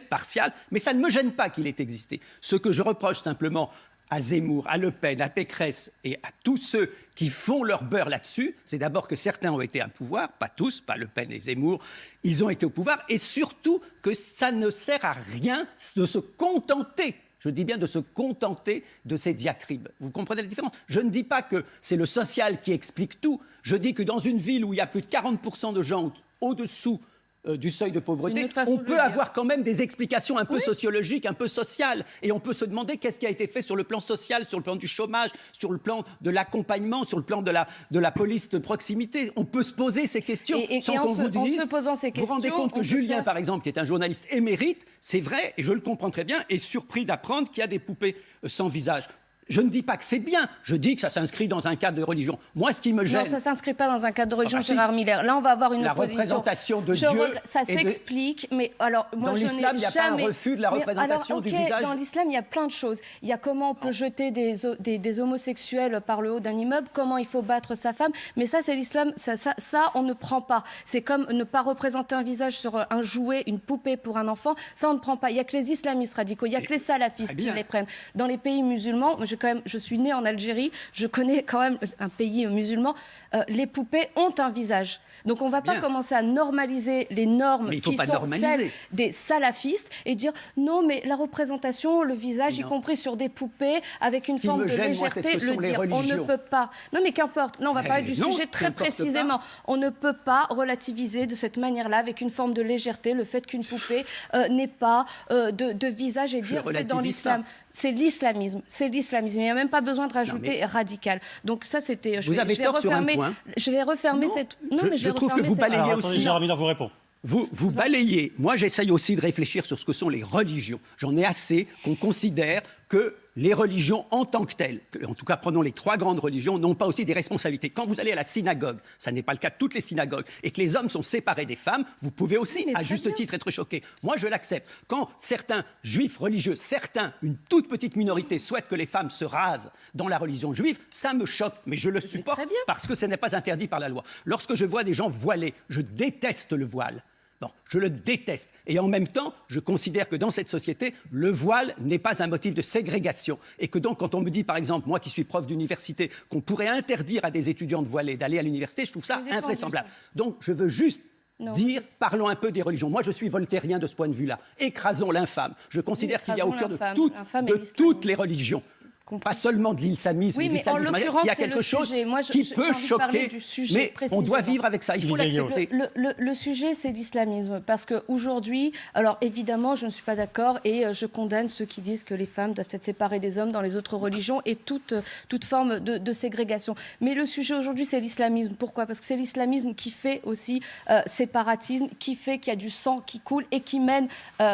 mais ça ne me gêne pas qu'il ait existé. Ce que je reproche simplement à Zemmour, à Le Pen, à Pécresse et à tous ceux qui font leur beurre là-dessus, c'est d'abord que certains ont été au pouvoir, pas tous, pas Le Pen et Zemmour, ils ont été au pouvoir, et surtout que ça ne sert à rien de se contenter, je dis bien de se contenter de ces diatribes. Vous comprenez la différence? Je ne dis pas que c'est le social qui explique tout, je dis que dans une ville où il y a plus de 40% de gens au-dessous du seuil de pauvreté, on peut avoir quand même des explications un peu sociologiques, un peu sociales. Et on peut se demander qu'est-ce qui a été fait sur le plan social, sur le plan du chômage, sur le plan de l'accompagnement, sur le plan de la police de proximité. On peut se poser ces questions sans qu'on vous dise... En se posant ces questions... Vous vous rendez compte que Julien, par exemple, qui est un journaliste émérite, c'est vrai, et je le comprends très bien, est surpris d'apprendre qu'il y a des poupées sans visage. Je ne dis pas que c'est bien, je dis que ça s'inscrit dans un cadre de religion. Moi, ce qui me gêne... Non, ça ne s'inscrit pas dans un cadre de religion, Gérard Miller. Là, on va avoir une opposition. La représentation de Dieu... Ça s'explique, mais alors, moi, dans l'islam, il n'y a pas un refus de la représentation du visage. Dans l'islam, il y a plein de choses. Il y a comment on peut jeter des homosexuels par le haut d'un immeuble, comment il faut battre sa femme, mais ça, c'est l'islam, ça, on ne prend pas. C'est comme ne pas représenter un visage sur un jouet, une poupée pour un enfant, ça, on ne prend pas. Il n'y a que les islamistes radicaux, il n'y a que les salafistes qui les prennent. Dans les pays musulmans, je suis née en Algérie, je connais quand même un pays musulman, les poupées ont un visage. Donc on ne va pas commencer à normaliser les normes qui sont celles des salafistes et dire non mais la représentation, le visage, y compris sur des poupées avec une forme de légèreté, le dire. On ne peut pas. Non mais qu'importe. Là on va parler du sujet très précisément. On ne peut pas relativiser de cette manière-là avec une forme de légèreté le fait qu'une poupée n'ait pas de visage et dire c'est dans l'islam. C'est l'islamisme. Il n'y a même pas besoin de rajouter radical. Donc ça, c'était... Vous avez tort sur un point. Je vais refermer cette... Non, mais je trouve que vous balayez aussi... Gérard Miller vous répond. Vous balayez. Moi, j'essaye aussi de réfléchir sur ce que sont les religions. J'en ai assez qu'on considère que les religions en tant que telles, en tout cas prenons les 3 grandes religions, n'ont pas aussi des responsabilités. Quand vous allez à la synagogue, ça n'est pas le cas de toutes les synagogues, et que les hommes sont séparés des femmes, vous pouvez aussi, à juste titre, être choqué. Moi, je l'accepte. Quand certains juifs religieux, une toute petite minorité, souhaitent que les femmes se rasent dans la religion juive, ça me choque, mais je le supporte parce que ce n'est pas interdit par la loi. Lorsque je vois des gens voilés, je déteste le voile. Bon, je le déteste. Et en même temps, je considère que dans cette société, le voile n'est pas un motif de ségrégation. Et que donc, quand on me dit, par exemple, moi qui suis prof d'université, qu'on pourrait interdire à des étudiantes voilées d'aller à l'université, je trouve ça invraisemblable. Donc, je veux juste dire, parlons un peu des religions. Moi, je suis voltairien de ce point de vue-là. Écrasons l'infâme. Je considère qu'il y a au cœur de toutes les religions. Pas seulement de l'islamisme, oui, mais en l'occurrence, il y a quelque chose qui peut choquer, mais on doit vivre avec ça, il faut l'accepter. Le sujet, c'est l'islamisme, parce qu'aujourd'hui, alors évidemment, je ne suis pas d'accord et je condamne ceux qui disent que les femmes doivent être séparées des hommes dans les autres religions et toute forme de ségrégation. Mais le sujet aujourd'hui, c'est l'islamisme. Pourquoi ? Parce que c'est l'islamisme qui fait aussi séparatisme, qui fait qu'il y a du sang qui coule et qui mène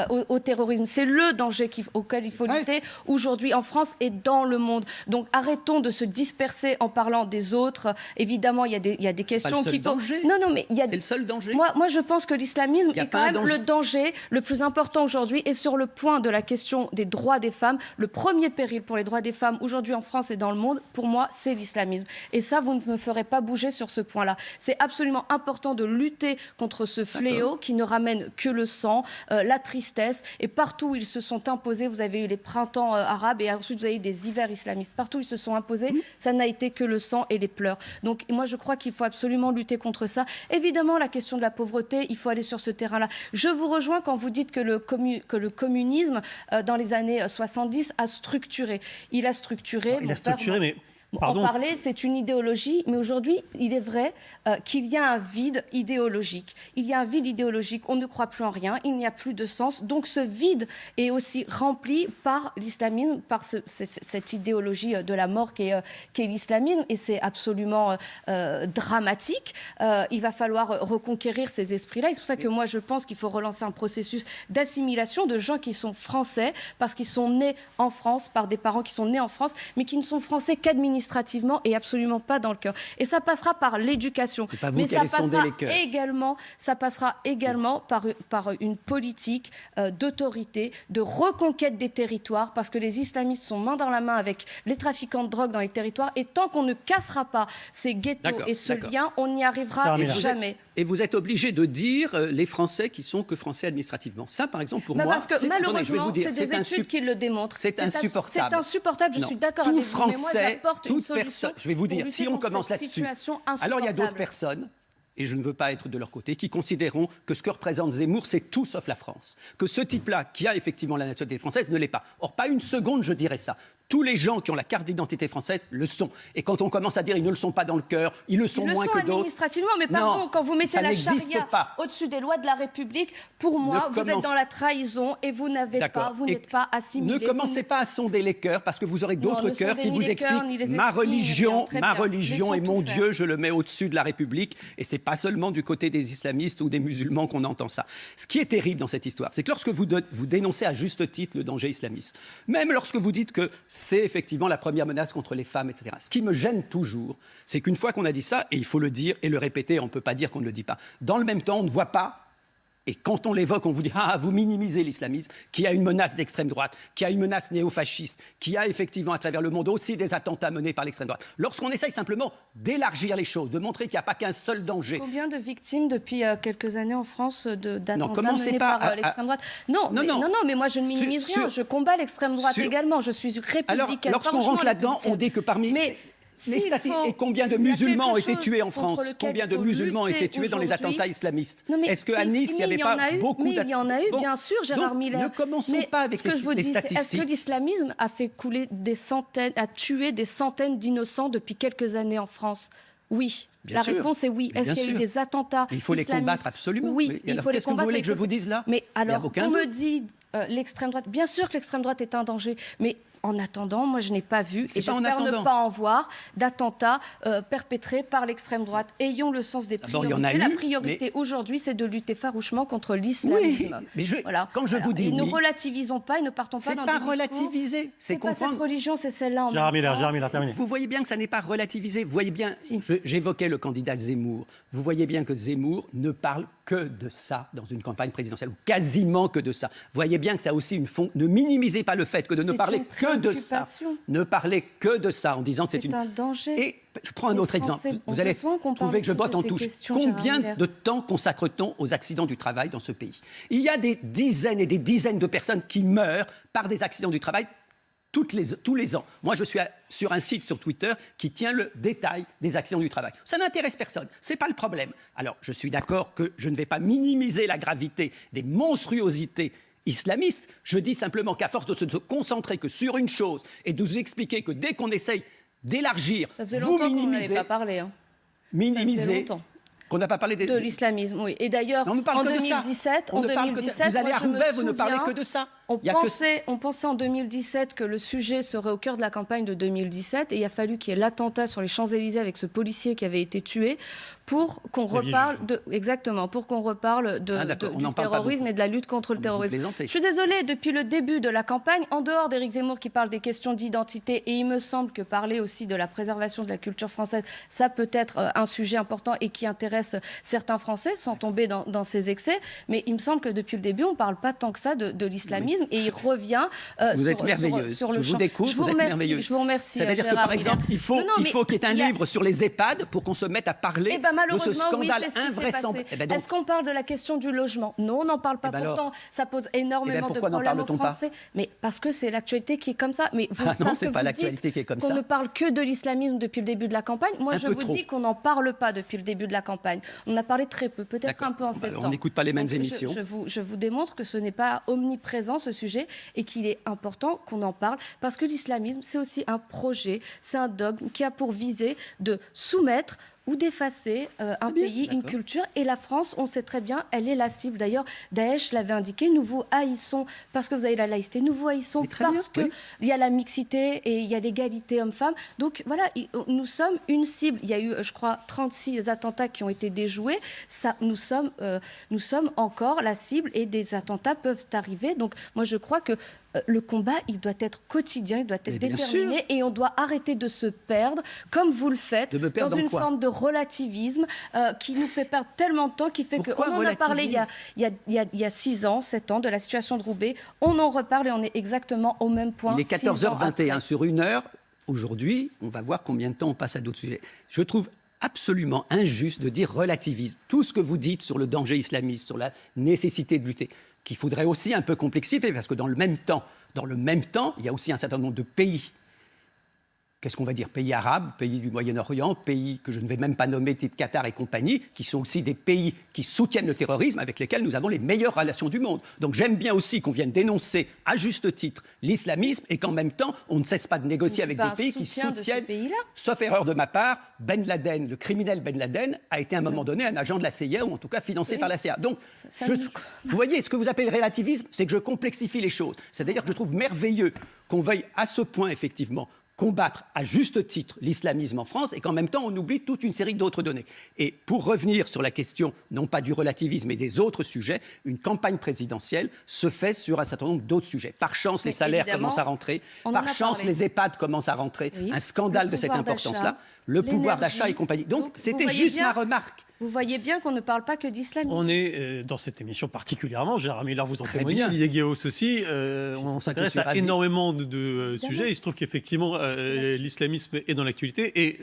au terrorisme. C'est le danger auquel il faut lutter aujourd'hui en France et dans le monde. Donc arrêtons de se disperser en parlant des autres. Évidemment, il y a des questions qu'il faut... Non, mais il y a... C'est le seul danger. Moi, je pense que l'islamisme est quand même le danger le plus important aujourd'hui. Et sur le point de la question des droits des femmes, le premier péril pour les droits des femmes aujourd'hui en France et dans le monde, pour moi, c'est l'islamisme. Et ça, vous ne me ferez pas bouger sur ce point-là. C'est absolument important de lutter contre ce fléau qui ne ramène que le sang, la tristesse. Et partout où ils se sont imposés, vous avez eu les printemps arabes et ensuite vous avez eu des hivers islamistes. Partout où ils se sont imposés, ça n'a été que le sang et les pleurs. Donc moi, je crois qu'il faut absolument lutter contre ça. Évidemment, la question de la pauvreté, il faut aller sur ce terrain-là. Je vous rejoins quand vous dites que le communisme, dans les années 70, a structuré. Il a structuré... Il a structuré, mais... Pardon, en parler, c'est une idéologie, mais aujourd'hui, il est vrai qu'il y a un vide idéologique. Il y a un vide idéologique, on ne croit plus en rien, il n'y a plus de sens. Donc ce vide est aussi rempli par l'islamisme, par cette idéologie de la mort qu'est l'islamisme, et c'est absolument dramatique. Il va falloir reconquérir ces esprits-là, et c'est pour ça que moi, je pense qu'il faut relancer un processus d'assimilation de gens qui sont français, parce qu'ils sont nés en France, par des parents qui sont nés en France, mais qui ne sont français qu'administrativement et absolument pas dans le cœur. Et ça passera par l'éducation. Mais ça passera également par une politique d'autorité, de reconquête des territoires, parce que les islamistes sont main dans la main avec les trafiquants de drogue dans les territoires. Et tant qu'on ne cassera pas ces ghettos et ce lien, on n'y arrivera jamais. et vous êtes obligé de dire les Français qui sont que Français administrativement. Ça, par exemple, pour moi, parce que malheureusement, c'est des études qui le démontrent. C'est insupportable. C'est insupportable, je suis d'accord avec vous, mais moi j'apporte une solution. Je vais vous dire, si on commence là-dessus, alors il y a d'autres personnes, et je ne veux pas être de leur côté, qui considéreront que ce que représente Zemmour, c'est tout sauf la France. Que ce type-là, qui a effectivement la nationalité française, ne l'est pas. Or, pas une seconde, je dirais ça. Tous les gens qui ont la carte d'identité française le sont. Et quand on commence à dire ils ne le sont pas dans le cœur, ils le sont moins que d'autres. Administrativement, mais pardon, non, quand vous mettez la charia pas. au-dessus des lois de la République, pour moi, vous êtes dans la trahison et vous n'êtes pas assimilé. Ne commencez pas à sonder les cœurs, parce que vous aurez d'autres cœurs qui vous expliquent ma religion et mon Dieu, je le mets au-dessus de la République. Et c'est pas seulement du côté des islamistes ou des musulmans qu'on entend ça. Ce qui est terrible dans cette histoire, c'est que lorsque vous dénoncez à juste titre le danger islamiste, même lorsque vous dites que c'est effectivement la première menace contre les femmes, etc. Ce qui me gêne toujours, c'est qu'une fois qu'on a dit ça, et il faut le dire et le répéter, on ne peut pas dire qu'on ne le dit pas, dans le même temps, on ne voit pas, et quand on l'évoque, on vous dit « Ah, vous minimisez l'islamisme, qui a une menace d'extrême droite, qui a une menace néofasciste, qui a effectivement à travers le monde aussi des attentats menés par l'extrême droite. » Lorsqu'on essaye simplement d'élargir les choses, de montrer qu'il n'y a pas qu'un seul danger. Combien de victimes depuis quelques années en France d'attentats menés par l'extrême droite? Non, mais moi je ne minimise rien, je combats l'extrême droite également, je suis républicaine. Alors, lorsqu'on rentre là-dedans, on dit que parmi... Et combien de musulmans ont été tués en France? Combien de musulmans ont été tués dans les attentats islamistes? Est-ce qu'à Nice, il n'y avait pas beaucoup d'attentats? Il y en a eu, bien sûr, Gérard Miller. Ne commençons pas avec les statistiques. Est-ce que l'islamisme a fait couler a tué des centaines d'innocents depuis quelques années en France? Oui. La réponse est oui. Est-ce qu'il y a eu des attentats islamistes? Il faut les combattre absolument. Oui, il faut les combattre. Qu'est-ce que vous voulez que je vous dise là? Mais alors, on me dit l'extrême droite. Bien sûr que l'extrême droite est un danger, mais en attendant, moi je n'ai pas vu, et j'espère ne pas en voir, d'attentats perpétrés par l'extrême droite. Ayons le sens des priorités. La priorité aujourd'hui, c'est de lutter farouchement contre l'islamisme. Oui, mais quand je vous dis ne relativisons pas et ne partons pas dans des discours. C'est pas relativiser. C'est pas cette religion, c'est celle-là. Gérard Miller, terminé. Vous voyez bien que ça n'est pas relativisé. Vous voyez bien, j'évoquais le candidat Zemmour. Vous voyez bien que Zemmour ne parle que de ça dans une campagne présidentielle, ou quasiment que de ça. Vous voyez bien que ça a aussi une fond. Ne minimisez pas le fait que de ne parler que de ça. Ne parler que de ça en disant que c'est un danger. Et je prends un autre exemple. Vous allez trouver que je botte en touche. Combien de temps consacre-t-on aux accidents du travail dans ce pays? Il y a des dizaines et des dizaines de personnes qui meurent par des accidents du travail tous les ans. Moi, je suis sur un site sur Twitter qui tient le détail des accidents du travail. Ça n'intéresse personne. Ce n'est pas le problème. Alors, je suis d'accord que je ne vais pas minimiser la gravité des monstruosités islamistes. Je dis simplement qu'à force de se concentrer que sur une chose et de vous expliquer que dès qu'on essaye d'élargir, ça faisait longtemps qu'on n'avait pas parlé. Minimiser. Qu'on n'a pas parlé de l'islamisme, oui. Et d'ailleurs, en 2017, vous allez à Roubaix, vous ne parlez que de ça. On pensait en 2017 que le sujet serait au cœur de la campagne de 2017 et il a fallu qu'il y ait l'attentat sur les Champs-Élysées avec ce policier qui avait été tué pour qu'on reparle du terrorisme et de la lutte contre le terrorisme. Je suis désolée, depuis le début de la campagne, en dehors d'Éric Zemmour qui parle des questions d'identité, et il me semble que parler aussi de la préservation de la culture française, ça peut être un sujet important et qui intéresse certains Français sans tomber dans ces excès, mais il me semble que depuis le début, on ne parle pas tant que ça de l'islamisme. Et il revient vous êtes merveilleuse. Sur le champ. Vous découvre, vous êtes merveilleuse. Je vous remercie. C'est-à-dire que, par exemple, il faut qu'il y ait un livre sur les EHPAD pour qu'on se mette à parler de ce scandale invraisemblable. Est-ce qu'on parle de la question du logement? Non, on n'en parle pas. Pourtant, ça pose énormément de problèmes aux Français. Mais parce que c'est l'actualité qui est comme ça. Mais non, c'est pas l'actualité qui est comme ça. Qu'on ne parle que de l'islamisme depuis le début de la campagne. Moi, je vous dis qu'on n'en parle pas depuis le début de la campagne. On a parlé très peu, peut-être un peu en septembre. On n'écoute pas les mêmes émissions. Je vous démontre que ce n'est pas omniprésent, ce sujet, et qu'il est important qu'on en parle, parce que l'islamisme, c'est aussi un projet, c'est un dogme qui a pour visée de soumettre ou d'effacer un pays, une culture. Et la France, on sait très bien, elle est la cible. D'ailleurs, Daesh l'avait indiqué, nous vous haïssons parce que vous avez la laïcité, nous vous haïssons parce qu'il y a la mixité et il y a l'égalité homme-femme. Donc voilà, nous sommes une cible. Il y a eu, je crois, 36 attentats qui ont été déjoués. Ça, nous sommes encore la cible et des attentats peuvent arriver. Donc moi, je crois que le combat, il doit être quotidien, il doit être déterminé et on doit arrêter de se perdre, comme vous le faites, dans une forme de relativisme qui nous fait perdre tellement de temps, qui fait qu'on en a parlé il y a 6 ans, 7 ans, de la situation de Roubaix. On en reparle et on est exactement au même point. Il est 14h21 sur 1 heure. Aujourd'hui, on va voir combien de temps on passe à d'autres sujets. Je trouve absolument injuste de dire relativisme. Tout ce que vous dites sur le danger islamiste, sur la nécessité de lutter, qu'il faudrait aussi un peu complexifier, parce que dans le même temps, il y a aussi un certain nombre de pays. Qu'est-ce qu'on va dire? Pays arabes, pays du Moyen-Orient, pays que je ne vais même pas nommer, type Qatar et compagnie, qui sont aussi des pays qui soutiennent le terrorisme, avec lesquels nous avons les meilleures relations du monde. Donc j'aime bien aussi qu'on vienne dénoncer, à juste titre, l'islamisme, et qu'en même temps, on ne cesse pas de négocier avec des pays qui soutiennent, sauf erreur de ma part, Ben Laden, le criminel Ben Laden, a été à un moment donné un agent de la CIA, ou en tout cas financé par la CIA. Donc, vous voyez, ce que vous appelez le relativisme, c'est que je complexifie les choses. C'est-à-dire que je trouve merveilleux qu'on veuille à ce point, effectivement, combattre à juste titre l'islamisme en France et qu'en même temps on oublie toute une série d'autres données. Et pour revenir sur la question, non pas du relativisme mais des autres sujets, une campagne présidentielle se fait sur un certain nombre d'autres sujets. Par chance, les salaires commencent à rentrer, par chance, les EHPAD commencent à rentrer, un scandale de cette importance-là, le pouvoir d'achat et compagnie. Donc c'était juste ma remarque. Vous voyez bien qu'on ne parle pas que d'islamisme. On est dans cette émission particulièrement, Gérard Miller vous en témoigne, Didier Guéos aussi, on s'intéresse à énormément de sujets. Il se trouve qu'effectivement l'islamisme est dans l'actualité et,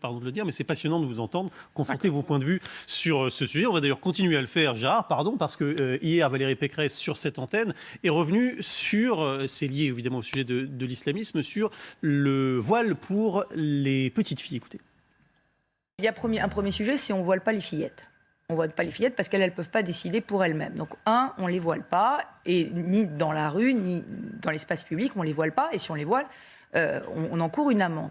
pardon de le dire, mais c'est passionnant de vous entendre confronter vos points de vue sur ce sujet. On va d'ailleurs continuer à le faire, Gérard, parce que hier Valérie Pécresse sur cette antenne est revenue sur, c'est lié évidemment au sujet de l'islamisme, sur le voile pour les petites filles. Écoutez. Il y a un premier sujet, c'est on ne voile pas les fillettes. On ne voile pas les fillettes parce qu'elles ne peuvent pas décider pour elles-mêmes. Donc, on ne les voile pas, et ni dans la rue, ni dans l'espace public, on ne les voile pas. Et si on les voile, on encourt une amende.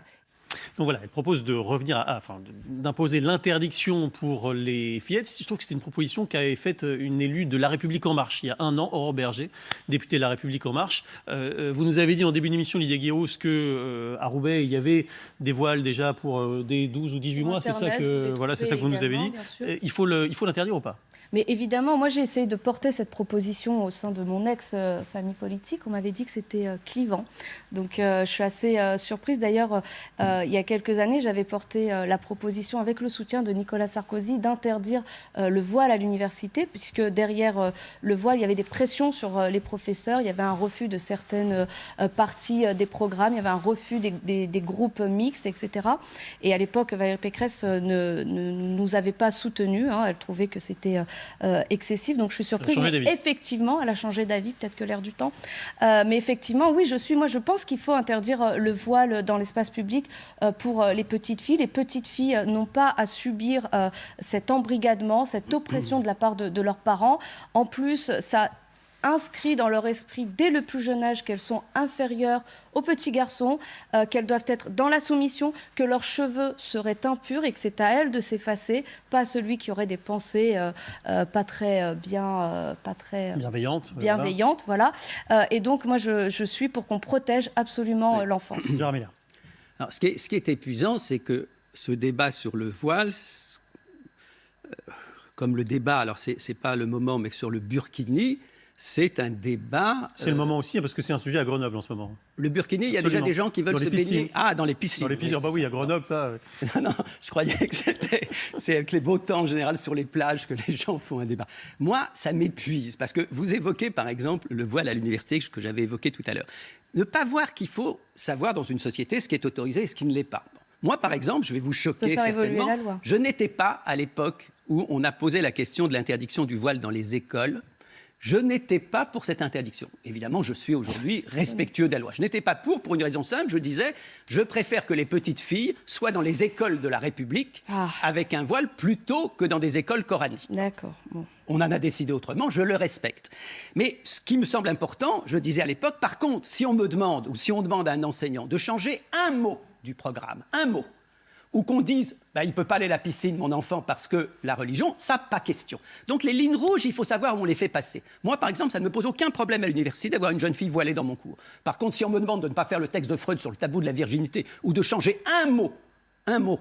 Donc voilà, elle propose de revenir d'imposer l'interdiction pour les fillettes. Je trouve que c'était une proposition qu'avait faite une élue de La République En Marche il y a un an, Aurore Berger, députée de La République En Marche. Vous nous avez dit en début d'émission, Lydia Guéros, qu'à Roubaix, il y avait des voiles déjà pour des 12 ou 18 mois. C'est ça que vous nous avez dit. Il faut l'interdire ou pas? Mais évidemment, moi j'ai essayé de porter cette proposition au sein de mon ex-famille politique. On m'avait dit que c'était clivant. Donc je suis assez surprise. D'ailleurs, il y a quelques années, j'avais porté la proposition avec le soutien de Nicolas Sarkozy d'interdire le voile à l'université, puisque derrière le voile, il y avait des pressions sur les professeurs. Il y avait un refus de certaines parties des programmes. Il y avait un refus des groupes mixtes, etc. Et à l'époque, Valérie Pécresse ne nous avait pas soutenus. Elle trouvait que c'était excessif, donc je suis surprise. Mais effectivement, elle a changé d'avis, peut-être que l'air du temps. Mais effectivement, oui, je pense qu'il faut interdire le voile dans l'espace public pour les petites filles. Les petites filles n'ont pas à subir cet embrigadement, cette oppression de la part de leurs parents. En plus, ça inscrit dans leur esprit dès le plus jeune âge qu'elles sont inférieures aux petits garçons, qu'elles doivent être dans la soumission, que leurs cheveux seraient impurs et que c'est à elles de s'effacer, pas à celui qui aurait des pensées pas très bienveillantes. Voilà. Et donc moi je suis pour qu'on protège absolument l'enfance. Alors, ce qui est épuisant, c'est que ce débat sur le voile, comme le débat, alors c'est pas le moment, mais sur le burkini, c'est un débat... C'est le moment aussi, parce que c'est un sujet à Grenoble en ce moment. Le burkini, il y a déjà des gens qui veulent se baigner. Ah, dans les piscines. Dans les piscines, oui, à Grenoble, ça... Non, je croyais que c'est avec les beaux temps en général sur les plages que les gens font un débat. Moi, ça m'épuise, parce que vous évoquez, par exemple, le voile à l'université, que j'avais évoqué tout à l'heure. Ne pas voir qu'il faut savoir dans une société ce qui est autorisé et ce qui ne l'est pas. Moi, par exemple, je vais vous choquer certainement. Je n'étais pas à l'époque où on a posé la question de l'interdiction du voile dans les écoles. Je n'étais pas pour cette interdiction. Évidemment, je suis aujourd'hui respectueux de la loi. Je n'étais pas pour une raison simple. Je disais, je préfère que les petites filles soient dans les écoles de la République avec un voile plutôt que dans des écoles coraniques. D'accord. Bon. On en a décidé autrement, je le respecte. Mais ce qui me semble important, je disais à l'époque, par contre, si on me demande, ou si on demande à un enseignant de changer un mot du programme, un mot, ou qu'on dise il ne peut pas aller à la piscine, mon enfant, parce que la religion, ça, pas question. Donc les lignes rouges, il faut savoir où on les fait passer. Moi, par exemple, ça ne me pose aucun problème à l'université d'avoir une jeune fille voilée dans mon cours. Par contre, si on me demande de ne pas faire le texte de Freud sur le tabou de la virginité, ou de changer un mot à mon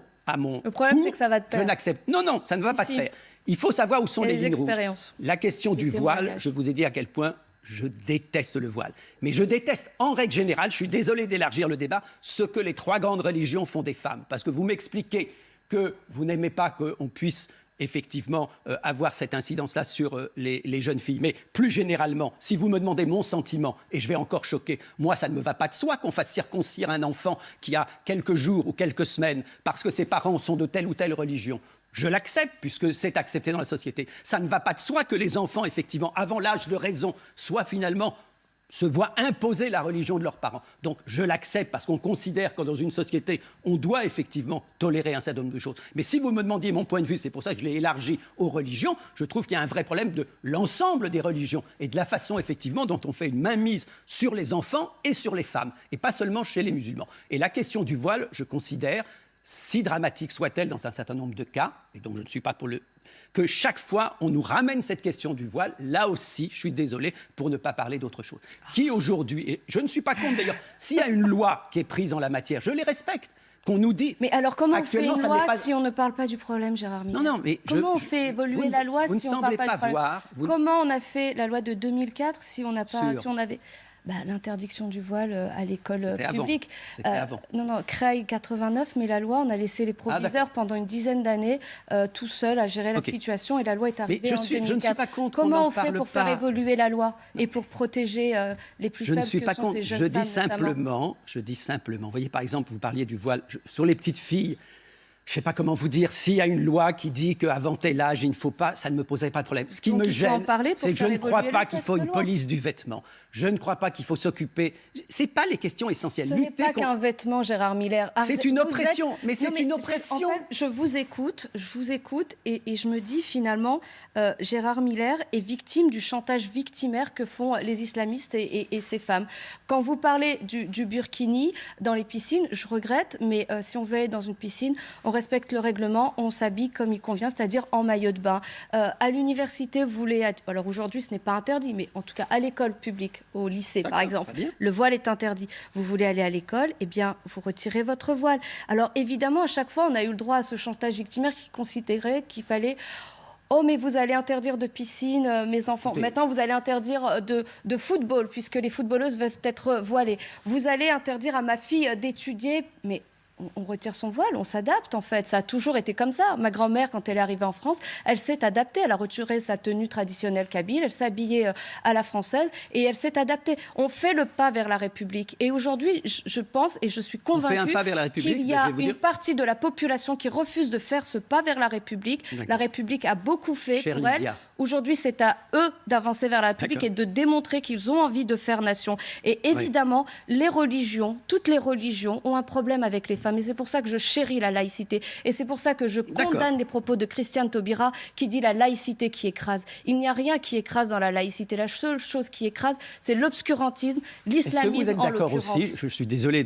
Le problème, c'est que ça va te perdre. Je n'accepte. Non, ça ne va pas te perdre. Il faut savoir où sont les lignes rouges. La question du voile, je vous ai dit à quel point je déteste le voile. Mais je déteste, en règle générale, je suis désolé d'élargir le débat, ce que les trois grandes religions font des femmes. Parce que vous m'expliquez que vous n'aimez pas qu'on puisse effectivement avoir cette incidence-là sur les jeunes filles. Mais plus généralement, si vous me demandez mon sentiment, et je vais encore choquer, moi, ça ne me va pas de soi qu'on fasse circoncire un enfant qui a quelques jours ou quelques semaines parce que ses parents sont de telle ou telle religion. Je l'accepte puisque c'est accepté dans la société. Ça ne va pas de soi que les enfants, effectivement, avant l'âge de raison, se voient imposer la religion de leurs parents. Donc je l'accepte parce qu'on considère que dans une société, on doit effectivement tolérer un certain nombre de choses. Mais si vous me demandiez mon point de vue, c'est pour ça que je l'ai élargi aux religions, je trouve qu'il y a un vrai problème de l'ensemble des religions et de la façon effectivement dont on fait une mainmise sur les enfants et sur les femmes, et pas seulement chez les musulmans. Et la question du voile, je considère, si dramatique soit-elle dans un certain nombre de cas, et donc je ne suis pas pour que chaque fois on nous ramène cette question du voile, là aussi, je suis désolé pour ne pas parler d'autre chose. Qui aujourd'hui, et je ne suis pas contre d'ailleurs, s'il y a une loi qui est prise en la matière, je les respecte. Qu'on nous dit. Mais alors, comment on fait une loi si on ne parle pas du problème, Gérard Miller ? Non, mais comment on fait évoluer la loi si on ne parle pas du problème ? Comment on a fait la loi de 2004 si on n'a pas, si on avait l'interdiction du voile à l'école publique. C'était avant. Non, Creil 89, mais la loi, on a laissé les proviseurs pendant une dizaine d'années tout seuls à gérer la situation et la loi est arrivée en 2004. Je ne suis pas contre. Comment on fait pour faire évoluer la loi et pour protéger les plus faibles que sont ces jeunes femmes Je dis simplement, vous voyez par exemple, vous parliez du voile, sur les petites filles, je ne sais pas comment vous dire, s'il y a une loi qui dit qu'avant tel âge, il ne faut pas, ça ne me poserait pas de problème. Ce qui me gêne, c'est que je ne crois pas qu'il faut une police du vêtement. Je ne crois pas qu'il faut s'occuper... Ce n'est pas les questions essentielles. Ce n'est pas qu'un vêtement, Gérard Miller. C'est une oppression, mais c'est une oppression. En fait, je vous écoute et je me dis finalement, Gérard Miller est victime du chantage victimaire que font les islamistes et ces femmes. Quand vous parlez du burkini dans les piscines, je regrette, mais si on veut aller dans une piscine, on respecte le règlement, on s'habille comme il convient, c'est-à-dire en maillot de bain. À l'université, vous voulez... Alors aujourd'hui, ce n'est pas interdit, mais en tout cas à l'école publique, au lycée par exemple, le voile est interdit. Vous voulez aller à l'école, eh bien, vous retirez votre voile. Alors évidemment, à chaque fois, on a eu le droit à ce chantage victimaire qui considérait qu'il fallait... Oh, mais vous allez interdire de piscine, mes enfants. Maintenant, vous allez interdire de football, puisque les footballeuses veulent être voilées. Vous allez interdire à ma fille d'étudier, mais... On retire son voile, on s'adapte en fait. Ça a toujours été comme ça. Ma grand-mère, quand elle est arrivée en France, elle s'est adaptée. Elle a retiré sa tenue traditionnelle kabyle, elle s'est habillée à la française et elle s'est adaptée. On fait le pas vers la République. Et aujourd'hui, je pense et je suis convaincue qu'il y a une partie de la population qui refuse de faire ce pas vers la République. La République a beaucoup fait pour elle. Aujourd'hui, c'est à eux d'avancer vers la République et de démontrer qu'ils ont envie de faire nation. Et évidemment, les religions, toutes les religions ont un problème avec les femmes. Et c'est pour ça que je chéris la laïcité. Et c'est pour ça que je condamne les propos de Christiane Taubira qui dit la laïcité qui écrase. Il n'y a rien qui écrase dans la laïcité. La seule chose qui écrase, c'est l'obscurantisme, l'islamisme en l'occurrence. Est-ce que vous êtes d'accord aussi, je suis désolé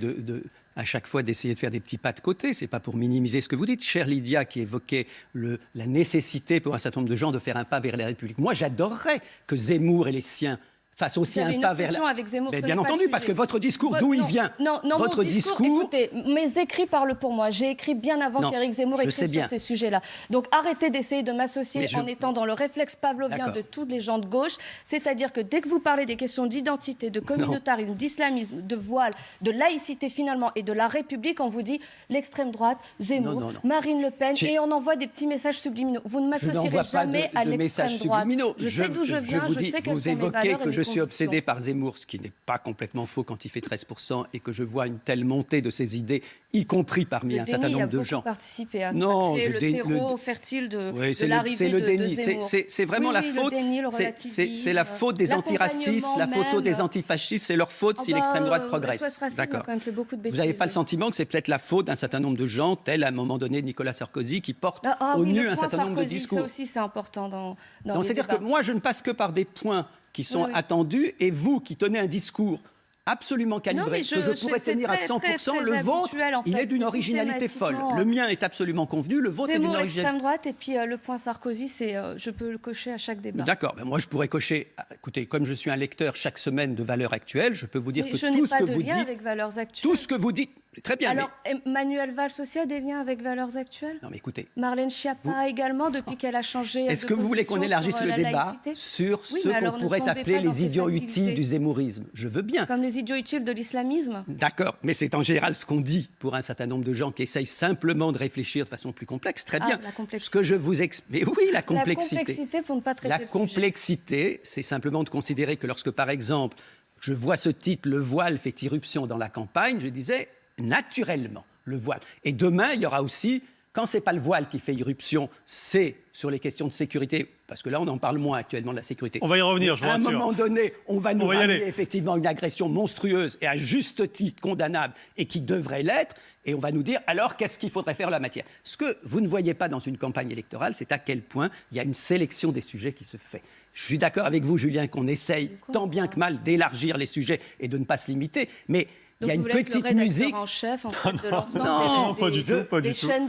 à chaque fois d'essayer de faire des petits pas de côté, c'est pas pour minimiser ce que vous dites, chère Lydia, qui évoquait la nécessité pour un certain nombre de gens de faire un pas vers la République. Moi, j'adorerais que Zemmour et les siens fassent aussi un pas vers la... avec Zemmour, bien entendu, parce que votre discours, d'où il vient votre discours... Écoutez, mes écrits parlent pour moi. J'ai écrit bien avant qu'Éric Zemmour écrive sur ces sujets-là. Donc arrêtez d'essayer de m'associer en étant dans le réflexe pavlovien de tous les gens de gauche. C'est-à-dire que dès que vous parlez des questions d'identité, de communautarisme, d'islamisme, de voile, de laïcité finalement et de la République, on vous dit l'extrême droite, Zemmour, Marine Le Pen, et on envoie des petits messages subliminaux. Vous ne m'associerez jamais à l'extrême droite. Je sais d'où je viens, je sais quelles sont mes valeurs. Je suis obsédé par Zemmour, ce qui n'est pas complètement faux quand il fait 13%, et que je vois une telle montée de ses idées, y compris parmi un certain nombre de gens. Participé à créer le terreau fertile de l'arrivée de Zemmour. C'est vraiment la faute. C'est la faute des antiracistes, la faute des antifascistes. C'est leur faute si l'extrême droite progresse. D'accord. Vous n'avez pas le sentiment que c'est peut-être la faute d'un certain nombre de gens, tel à un moment donné Nicolas Sarkozy, qui porte au nu un certain nombre de discours. Ça aussi, c'est important dans les débats. C'est-à-dire que moi, je ne passe que par des points qui sont attendus, et vous qui tenez un discours absolument calibré, que je pourrais tenir à 100%, le vôtre, en fait, il est d'une originalité folle. Le mien est absolument convenu, le vôtre est d'une originalité... extrême droite, et puis le point Sarkozy, je peux le cocher à chaque débat. D'accord, moi je pourrais cocher... Écoutez, comme je suis un lecteur chaque semaine de Valeurs Actuelles, je peux vous dire que tout ce que vous dites... avec Valeurs Actuelles. Tout ce que vous dites... Très bien. Alors, Manuel Valls aussi a des liens avec Valeurs Actuelles? Non, mais écoutez. Marlène Schiappa également, depuis qu'elle a changé. Est-ce que vous voulez qu'on élargisse le débat sur ce qu'on pourrait appeler les idiots utiles du zémourisme? Je veux bien. Comme les idiots utiles de l'islamisme? D'accord, mais c'est en général ce qu'on dit pour un certain nombre de gens qui essayent simplement de réfléchir de façon plus complexe. Très bien. La complexité. Ce que je vous explique. Mais oui, la complexité. La complexité pour ne pas traiter La le sujet. complexité, c'est simplement de considérer que lorsque, par exemple, je vois ce titre, le voile fait irruption dans la campagne, je disais naturellement le voile. Et demain, il y aura aussi, quand c'est pas le voile qui fait irruption, c'est sur les questions de sécurité, parce que là, on en parle moins actuellement de la sécurité. On va y revenir, je vous rassure. À un moment donné, on va nous ramener effectivement une agression monstrueuse et à juste titre condamnable et qui devrait l'être, et on va nous dire, alors, qu'est-ce qu'il faudrait faire en la matière? Ce que vous ne voyez pas dans une campagne électorale, c'est à quel point il y a une sélection des sujets qui se fait. Je suis d'accord avec vous, Julien, qu'on essaye tant bien que mal d'élargir les sujets et de ne pas se limiter, mais il y a une petite musique. En chef, en fait, de l'ensemble pas du tout, pas du des tout. chaînes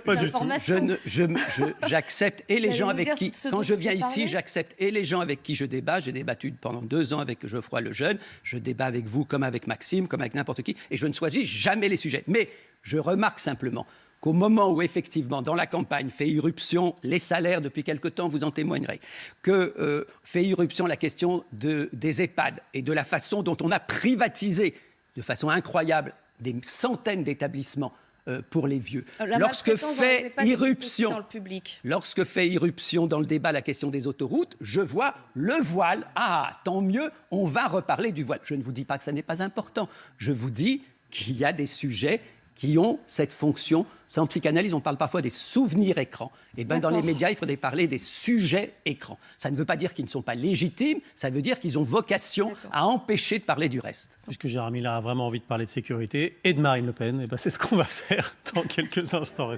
d'information. J'accepte et les gens avec qui, quand je viens ici, parler j'accepte et les gens avec qui je débat. J'ai débattu pendant 2 ans avec Geoffroy Lejeune. Je débat avec vous comme avec Maxime, comme avec n'importe qui, et je ne choisis jamais les sujets. Mais je remarque simplement qu'au moment où, effectivement, dans la campagne, fait irruption les salaires, depuis quelque temps, vous en témoignerez, que fait irruption la question des EHPAD et de la façon dont on a privatisé de façon incroyable des centaines d'établissements pour les vieux. Lorsque fait irruption dans le débat la question des autoroutes, je vois le voile. Ah, tant mieux, on va reparler du voile. Je ne vous dis pas que ça n'est pas important. Je vous dis qu'il y a des sujets qui ont cette fonction. En psychanalyse, on parle parfois des souvenirs écrans. Et bien, dans les médias, il faudrait parler des sujets écrans. Ça ne veut pas dire qu'ils ne sont pas légitimes, ça veut dire qu'ils ont vocation à empêcher de parler du reste. Puisque Jérémy là a vraiment envie de parler de sécurité et de Marine Le Pen, et ben c'est ce qu'on va faire dans quelques instants.